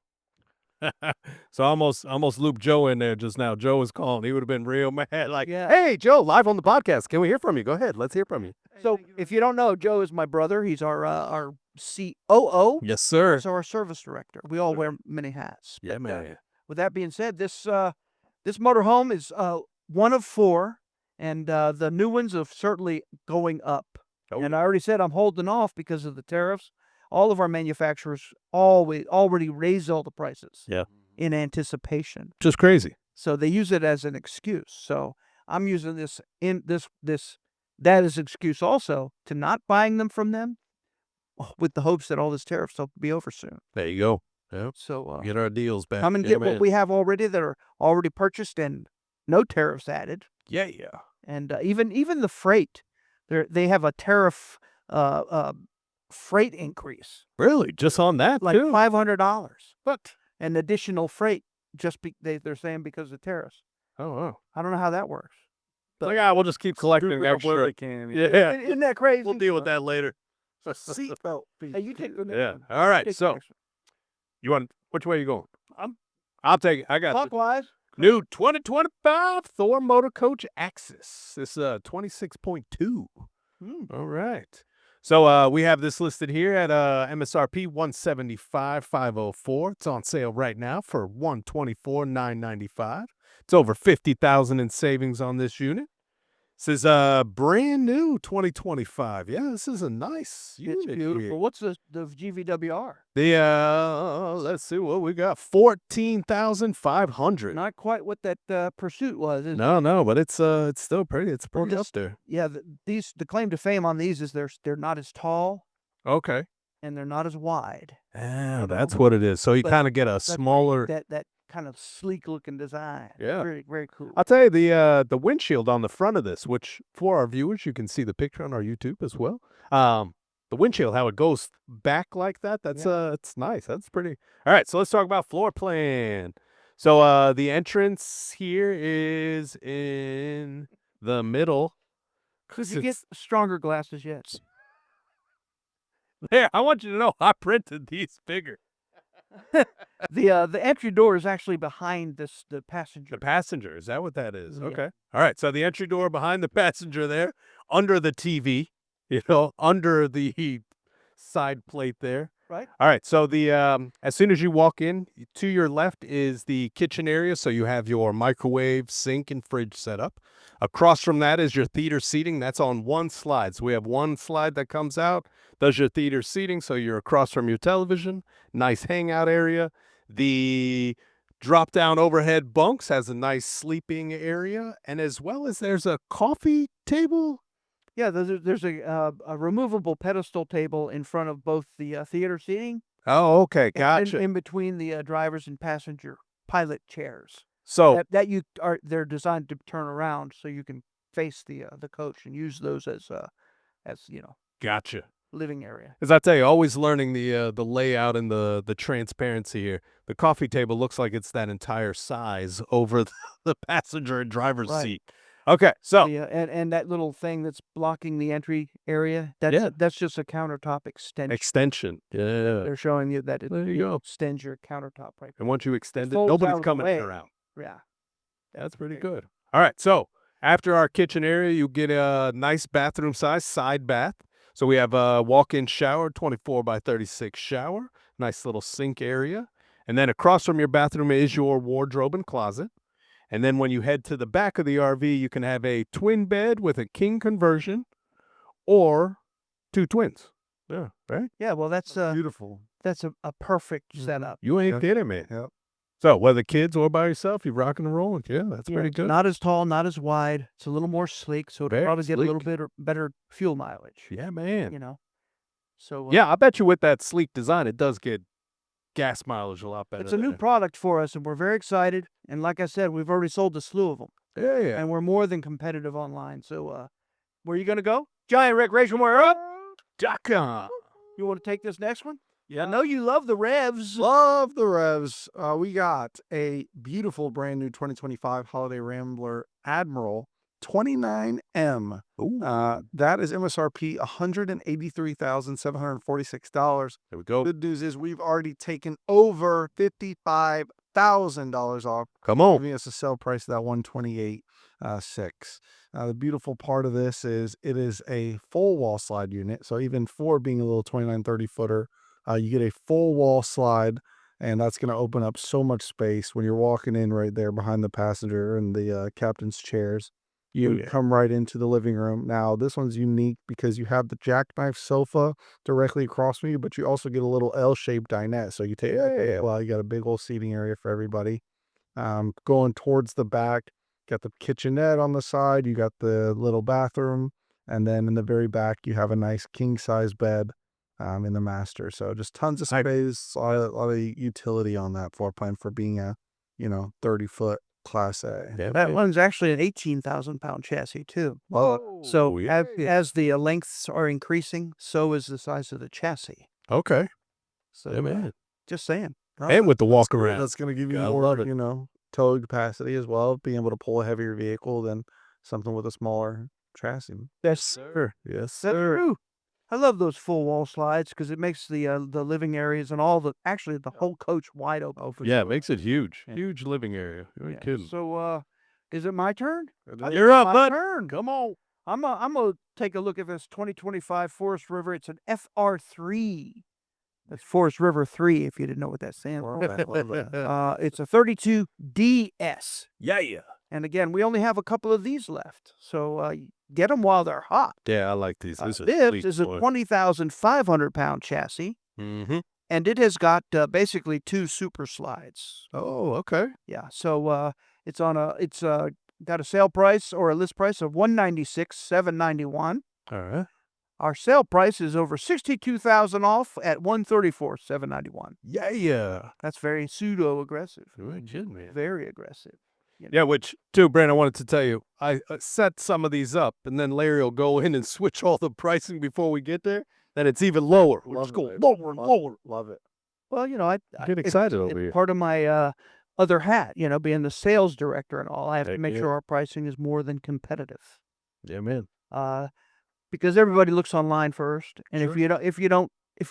So I almost looped Joe in there just now. Joe was calling. He would have been real mad. Like, Yeah. hey, Joe, live on the podcast. Can we hear from you? Go ahead. Let's hear from you. So if you don't know, Joe is my brother. He's our COO. Yes, sir. Also our service director. We all wear many hats. Yeah, But, man. with that being said, this motorhome is one of 4, and the new ones are certainly going up. Oh. And I already said I'm holding off because of the tariffs. All of our manufacturers already raised all the prices. Yeah. In anticipation. Just crazy. So they use it as an excuse. So I'm using that as an excuse also to not buying them from them, with the hopes that all this tariffs will be over soon. There you go. Yep. So Get our deals back. come and Yeah, get man. what we have already that are already purchased and no tariffs added. Yeah. And even the freight, they have a tariff freight increase, Really? Just on that, like too? $500. What? An additional freight, they're saying because of tariffs. Oh, wow. I don't know how that works. Like, we'll just keep collecting extra. Yeah. Isn't that crazy? We'll deal with that later. Seatbelt fee. Hey, you take the next Yeah. one. All right. Take the So, next which way are you going? I'm- I'll take it. I got one. the Clockwise. new 2025 Thor Motor Coach Axis. This 26.2. All right. So we have this listed here at MSRP $175,504. It's on sale right now for $124,995. It's over $50,000 in savings on this unit. This is brand new 2025. Yeah, this is a nice unit. It's beautiful. here. What's the GVWR? Let's see what we got. 14,500. Not quite what that Pursuit was. Is it? No, but it's still pretty. It's pretty up this- there. Yeah, the claim to fame on these is they're not as tall Okay. and they're not as wide. Yeah, that's what it is. So you But kind of get a smaller. That kind of sleek looking design. Yeah. Very, very cool. I'll tell you the windshield on the front of this, which for our viewers, you can see the picture on our YouTube as well. The windshield, how it goes back like that. That's it's nice. That's pretty. All right, so let's talk about floor plan. So the entrance here is in the middle. Could you get stronger glasses yet? There, I want you to know I printed these bigger. The entry door is actually behind the passenger. The passenger, is that what that is? Yeah. Okay. All right. So the entry door behind the passenger there, under the TV, under the side plate there. Right. All right. So as soon as you walk in, to your left is the kitchen area. So you have your microwave, sink, and fridge set up. Across from that is your theater seating. That's on one slide. So we have one slide that comes out, does your theater seating. So you're across from your television. Nice hangout area. The drop down overhead bunks has a nice sleeping area, and as well as there's a coffee table. Yeah, there's a removable pedestal table in front of both the theater seating. Oh, okay, and gotcha. in between the drivers and passenger pilot chairs. So They're designed to turn around so you can face the coach and use those as gotcha. living area. As I tell you, always learning the layout and the transparency here. The coffee table looks like it's that entire size over the passenger and driver's Right. seat. Okay, so And that little thing that's blocking the entry area, that's just a countertop extension. extension. Yeah. They're showing you that it There you go. extends your countertop right And once you extend it, folds out nobody's of the coming way. around. Yeah. That's pretty good. All right, so after our kitchen area, you get a nice bathroom size side bath. So we have a walk-in shower, 24 by 36 shower, nice little sink area. And then across from your bathroom is your wardrobe and closet. And then when you head to the back of the RV, you can have a twin bed with a king conversion or two twins. Yeah, right? Yeah, well, that's Beautiful. that's a perfect setup. You ain't Yeah. kidding me. Yep. So whether kids or by yourself, you're rocking and rolling. Yeah, that's Yeah, pretty it's good. Not as tall, not as wide. It's a little more sleek, so it'll Very probably get a little sleek. bit better fuel mileage. Yeah, man. You know. So Yeah, I bet you with that sleek design, it does get gas mileage a lot better. it's a new there. product for us, and we're very excited. And like I said, we've already sold a slew of them, Yeah, yeah. and we're more than competitive online. So, where are you gonna go? Giant Recreation .com. You want to take this next one? Yeah, I know you love the revs. Love the revs. We got a beautiful brand new 2025 Holiday Rambler Admiral 29M. That is MSRP $183,746. There we go. Good news is we've already taken over $55,000 off, Come on. giving us a sell price of that 128.6. The beautiful part of this is it is a full wall slide unit. So even for being a little 29-30 footer, you get a full wall slide, and that's going to open up so much space when you're walking in right there behind the passenger and the captain's chairs. You come right into the living room. Now, this one's unique because you have the jackknife sofa directly across from you, but you also get a little L-shaped dinette. So you take well, you got a big old seating area for everybody. Going towards the back, got the kitchenette on the side, you got the little bathroom, and then in the very back, you have a nice king-size bed in the master. So just tons of space, a lot of utility on that floor plan for being a 30-foot Class A. Yeah, That one's actually an 18,000-pound chassis too. Well, So yeah. as the lengths are increasing, so is the size of the chassis. Okay. So Yeah, man. just saying. And with the walk good. around. That's going to give you Gotta more, love it. towing capacity as well, being able to pull a heavier vehicle than something with a smaller chassis. That's Sir. Yes, That's sir. true. I love those full wall slides because it makes the living areas and the whole coach wide open. Oh, for Yeah, it sure. makes it huge. Yeah. Huge living area. You ain't kidding. So, is it my turn? You're up, My bud. turn. Come on. I'm gonna take a look at this 2025 Forest River. It's an FR3. That's Forest River 3, if you didn't know what that stands for. It's a 32DS. Yeah. And again, we only have a couple of these left. So get them while they're hot. Yeah, I like these. This This is a 20,500-pound chassis. Mm-hmm. And it has got basically two super slides. Oh, okay. Yeah. So it's got a sale price or a list price of $196,791. All right. Our sale price is over $62,000 off at $134,791. Yeah. That's very pseudo aggressive. You ain't kidding me. Very aggressive. Yeah, which, too, Brand, I wanted to tell you, I set some of these up, and then Larry will go in and switch all the pricing before we get there. Then it's even lower. We'll just go lower and lower. Love it. Well, I Get excited it's over here. part of my other hat, being the sales director and all. I have to Heck make yeah. sure our pricing is more than competitive. Yeah, man. Because everybody looks online first, and Sure. if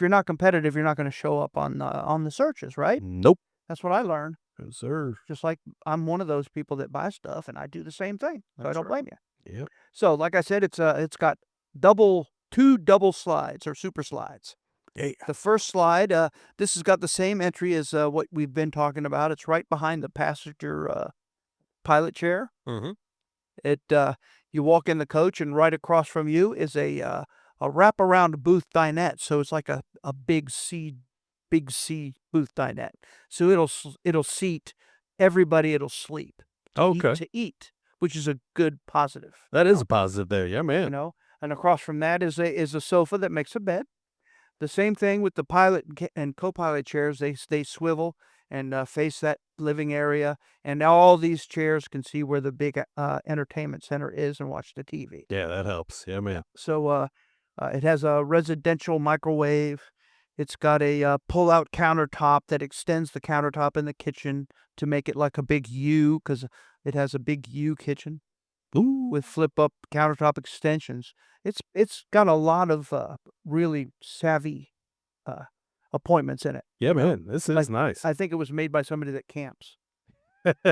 you're not competitive, you're not going to show up on the searches, right? Nope. That's what I learned. Yes, sir. Just like I'm one of those people that buy stuff, and I do the same thing. So I That's don't right. blame you. Yep. So, like I said, it's got two double slides or super slides. Yeah. The first slide, this has got the same entry as what we've been talking about. It's right behind the passenger pilot chair. Mm-hmm. It you walk in the coach, and right across from you is a wraparound booth dinette. So it's like a big C booth dinette. So it'll seat everybody. It'll sleep. Okay. To eat, which is a good positive. That is a positive there. Yeah, man. You know, and across from that is a sofa that makes a bed. The same thing with the pilot and co-pilot chairs. They swivel and face that living area, and now all these chairs can see where the big entertainment center is and watch the TV. Yeah, that helps. Yeah, man. So it has a residential microwave. It's got a pull-out countertop that extends the countertop in the kitchen to make it like a big U, because it has a big U kitchen. Ooh. With flip-up countertop extensions. It's got a lot of really savvy appointments in it. Yeah, man. This is nice. I think it was made by somebody that camps.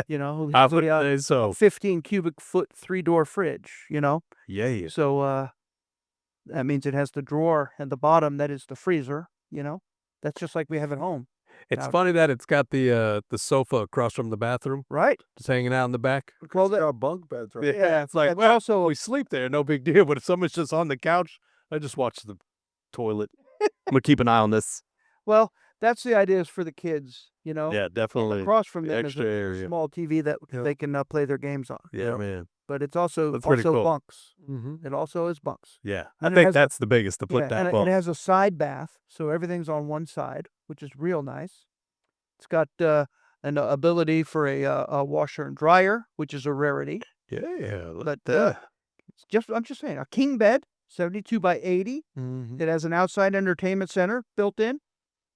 You know, I would say so. 15 cubic foot 3-door fridge. You know, Yeah. so that means it has the drawer at the bottom that is the freezer. You know, that's just like we have at home. It's Now- funny that it's got the sofa across from the bathroom, Right? just hanging out in the back. Well, It's got bunk beds, right? Yeah, it's like, It's well, also- we sleep there, no big deal. But if someone's just on the couch, I just watch the toilet. I'm gonna keep an eye on this. Well, that's the idea is for the kids. You know. Yeah, definitely. Across from the them is extra a area. small TV that Yeah. they can play their games on. Yeah, man. But it's also That's pretty cool. bunks. Mm-hmm. It also is bunks. Yeah, I And it think has- that's the biggest to put Yeah, that and bunk. it has a side bath, so everything's on one side, which is real nice. It's got an ability for a washer and dryer, which is a rarity. Yeah, look But at that. I'm just saying, a king bed, 72 by 80. Mhm. It has an outside entertainment center built in,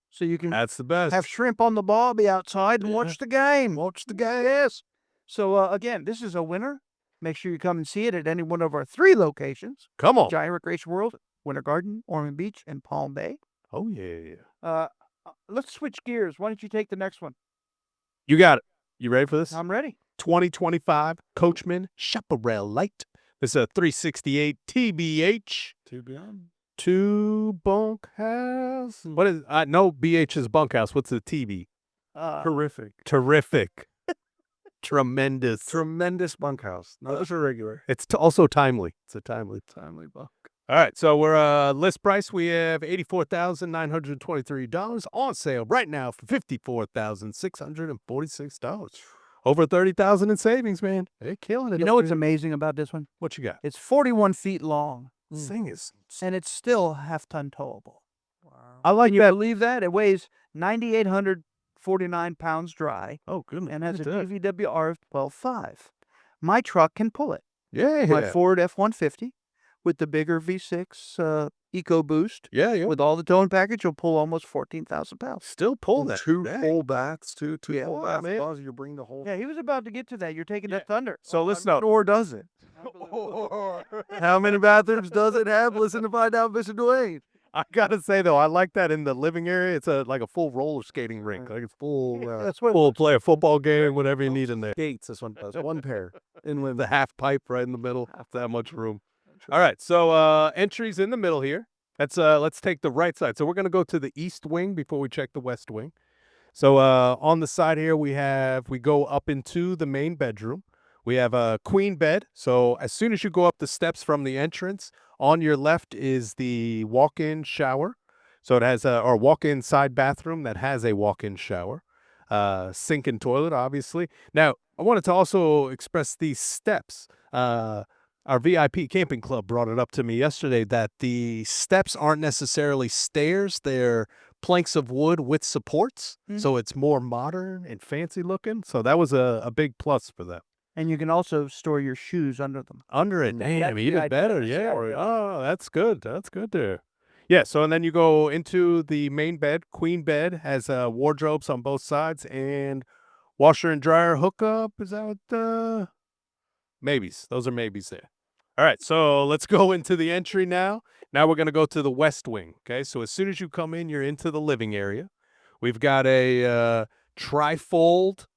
so you can That's the best. have shrimp on the barbie outside and Yeah. watch the game. Watch the game. Yes. So again, this is a winner. Make sure you come and see it at any one of our 3 locations: Come on. Giant Recreation World, Winter Garden, Ormond Beach, and Palm Bay. Oh yeah. Let's switch gears. Why don't you take the next one? You got it. You ready for this? I'm ready. 2025 Coachman Chaparral Light. This is a 368 TBH. To be honest. 2 bunkhouse. What is no BH is bunkhouse. What's the TB? Terrific. Terrific. Tremendous. Tremendous bunkhouse. Not just a regular. It's also timely. It's a timely bunk. All right, so we're list price. We have $84,923 on sale right now for $54,646. Over $30,000 in savings, man. They're killing it. You know what's amazing about this one? What you got? It's 41 feet long, This thing is. and it's still half-ton towable. Wow. I like Can you that. believe that? It weighs 9,849 pounds dry Oh, goodness. and has a look at that. GVWR of 12.5. My truck can pull it. Yeah. My Ford F-150 with the bigger V6 EcoBoost Yeah. with all the towing package will pull almost 14,000 pounds. Still pull that. 2 Dang. full baths, two Yeah. full Wow, baths. man. As long as you bring the whole. Yeah, he was about to get to that. You're taking Yeah. the thunder. So listen up. Or does it? How many bathrooms does it have? Listen to find out, Mr. Dwayne. I gotta say though, I like that in the living area. It's like a full roller skating rink. Like it's full. That's what Full play a football game, whatever you need in there. Gates, this one does. One pair. In with the half pipe right in the middle. That much room. All right, so entries in the middle here. Let's take the right side. So we're gonna go to the east wing before we check the west wing. So on the side here we go up into the main bedroom. We have a queen bed. So as soon as you go up the steps from the entrance, on your left is the walk-in shower. So it has or walk-in side bathroom that has a walk-in shower, sink and toilet, obviously. Now I wanted to also express these steps. Our VIP camping club brought it up to me yesterday that the steps aren't necessarily stairs. They're planks of wood with supports. So it's more modern and fancy looking. So that was a big plus for them. And you can also store your shoes under them. Under it, That's damn, the even idea. better. That's the Yeah. idea. Oh, that's good. That's good there. Yeah. So, and then you go into the main bed. Queen bed has wardrobes on both sides and washer and dryer hookup. Is that what? Maybes. Those are maybes there. All right. So let's go into the entry now. Now we're going to go to the west wing. Okay. So as soon as you come in, you're into the living area. We've got a trifold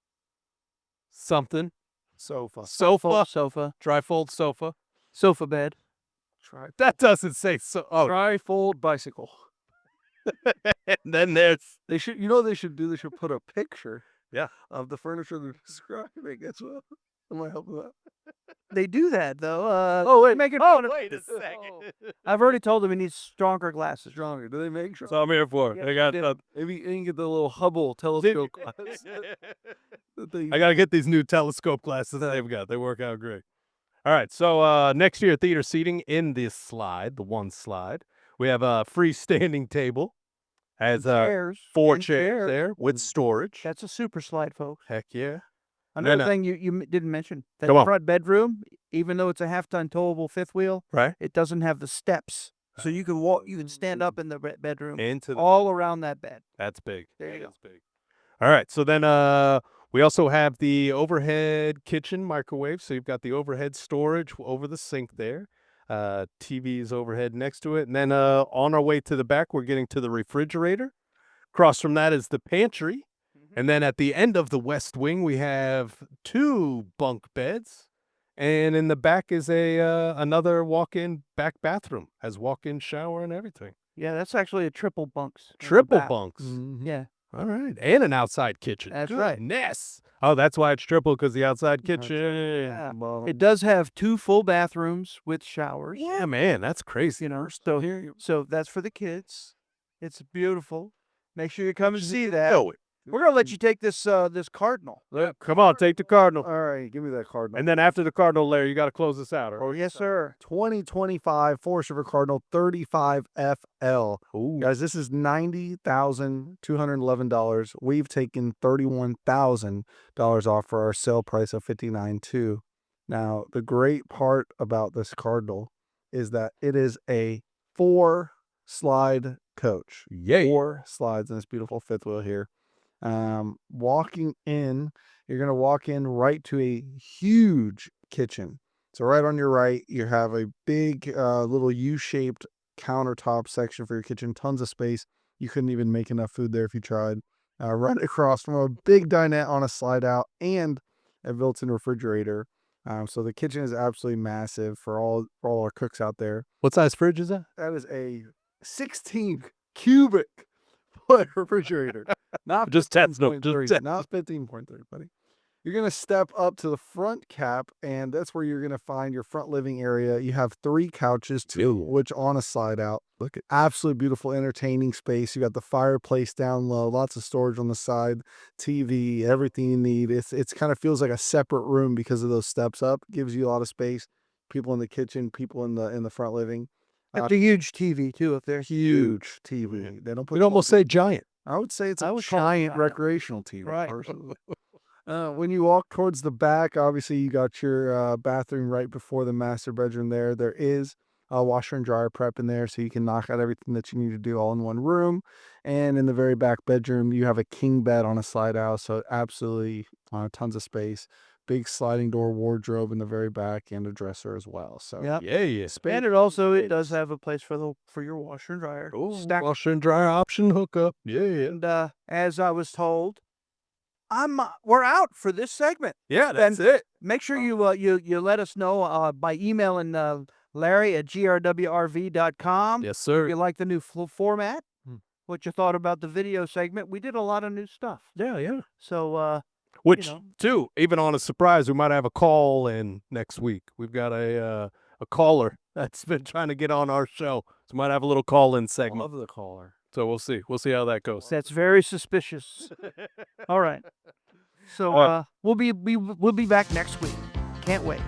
something. Sofa. Sofa. Trifold sofa. Sofa bed. That doesn't say so. Oh, Trifold bicycle. And then there's They should, you know, what they should do. They should put a picture, Yeah. of the furniture they're describing as well. Am I helping out? They do that though. Oh wait, making Oh, fun of. wait a second. I've already told him he needs stronger glasses. stronger. Do they make That's stronger? all I'm here for. Yeah, I got. Maybe you can get the little Hubble telescope glass. that they- I got to get these new telescope glasses that they've got. They work out great. All right. So next year, theater seating in this slide, the one slide, we have a freestanding table. Has Chairs. 4 and chairs there with storage. That's a super slide, folks. Heck yeah. Another then, thing you didn't mention, that Come on. front bedroom, even though it's a half-ton towable fifth wheel, Right. it doesn't have the steps. So you can walk, you can stand up in the bedroom Into the, all around that bed. that's big. There you go. That's big. All right. So then we also have the overhead kitchen microwave. So you've got the overhead storage over the sink there. TV's overhead next to it. And then on our way to the back, we're getting to the refrigerator. Across from that is the pantry. And then at the end of the west wing, we have 2 bunk beds. And in the back is another walk-in back bathroom. Has walk-in shower and everything. Yeah, that's actually a triple bunks. in the Triple back. bunks. Yeah, All right. And an outside kitchen. That's right. Goodness. Oh, that's why it's triple, because the outside kitchen. yeah. Well, It does have 2 full bathrooms with showers. Yeah, man. That's crazy. You know, still here. so that's for the kids. It's beautiful. Make sure you come and see that. Know it. We're gonna let you take this this Cardinal. Come on, take the Cardinal. All right, give me that Cardinal. And then after the Cardinal, Larry, you got to close this out. Oh yes, sir. 2025 Forest River Cardinal 35 FL. Ooh. Guys, this is $90,211. We've taken $31,000 off for our sale price of $59,200. Now, the great part about this Cardinal is that it is a 4-slide coach. Yay. 4 slides in this beautiful fifth wheel here. Walking in, you're going to walk in right to a huge kitchen. So right on your right, you have a big little U-shaped countertop section for your kitchen. Tons of space. You couldn't even make enough food there if you tried. Right across from a big dinette on a slide out and a built-in refrigerator. So the kitchen is absolutely massive for all our cooks out there. What size fridge is that? That is a 16 cubic foot refrigerator. Not Just testing them. 15.3, Just not 15.3, buddy. You're going to step up to the front cap, and that's where you're going to find your front living area. You have 3 couches, which on a slide out. Look at absolutely beautiful, entertaining space. You got the fireplace down low, lots of storage on the side, TV, everything you need. It's kind of feels like a separate room because of those steps up. Gives you a lot of space. People in the kitchen, people in the front living. It's a huge TV too up there. Huge TV. They don't put. We'd almost say giant. I would say it's I a would call it giant giant. recreational TV. Right. Personally. When you walk towards the back, obviously you got your bathroom right before the master bedroom there. There is a washer and dryer prep in there, so you can knock out everything that you need to do all in one room. And in the very back bedroom, you have a king bed on a slide out, so absolutely tons of space. Big sliding door wardrobe in the very back and a dresser as well. So Yep. Yeah. And it does have a place for your washer and dryer. Stacked. Washer and dryer option hookup. Yeah. And as I was told, we're out for this segment. Yeah, that's it. Make sure you let us know by emailing Larry at grwrv.com. Yes, If sir. you like the new format, Hmm. what you thought about the video segment. We did a lot of new stuff. Yeah. So Which, know. too, even on a surprise, we might have a call in next week. We've got a caller that's been trying to get on our show. So we might have a little call-in segment. love the caller. So we'll see. We'll see how that goes. that's very suspicious. All right. So we'll be back next week. Can't wait.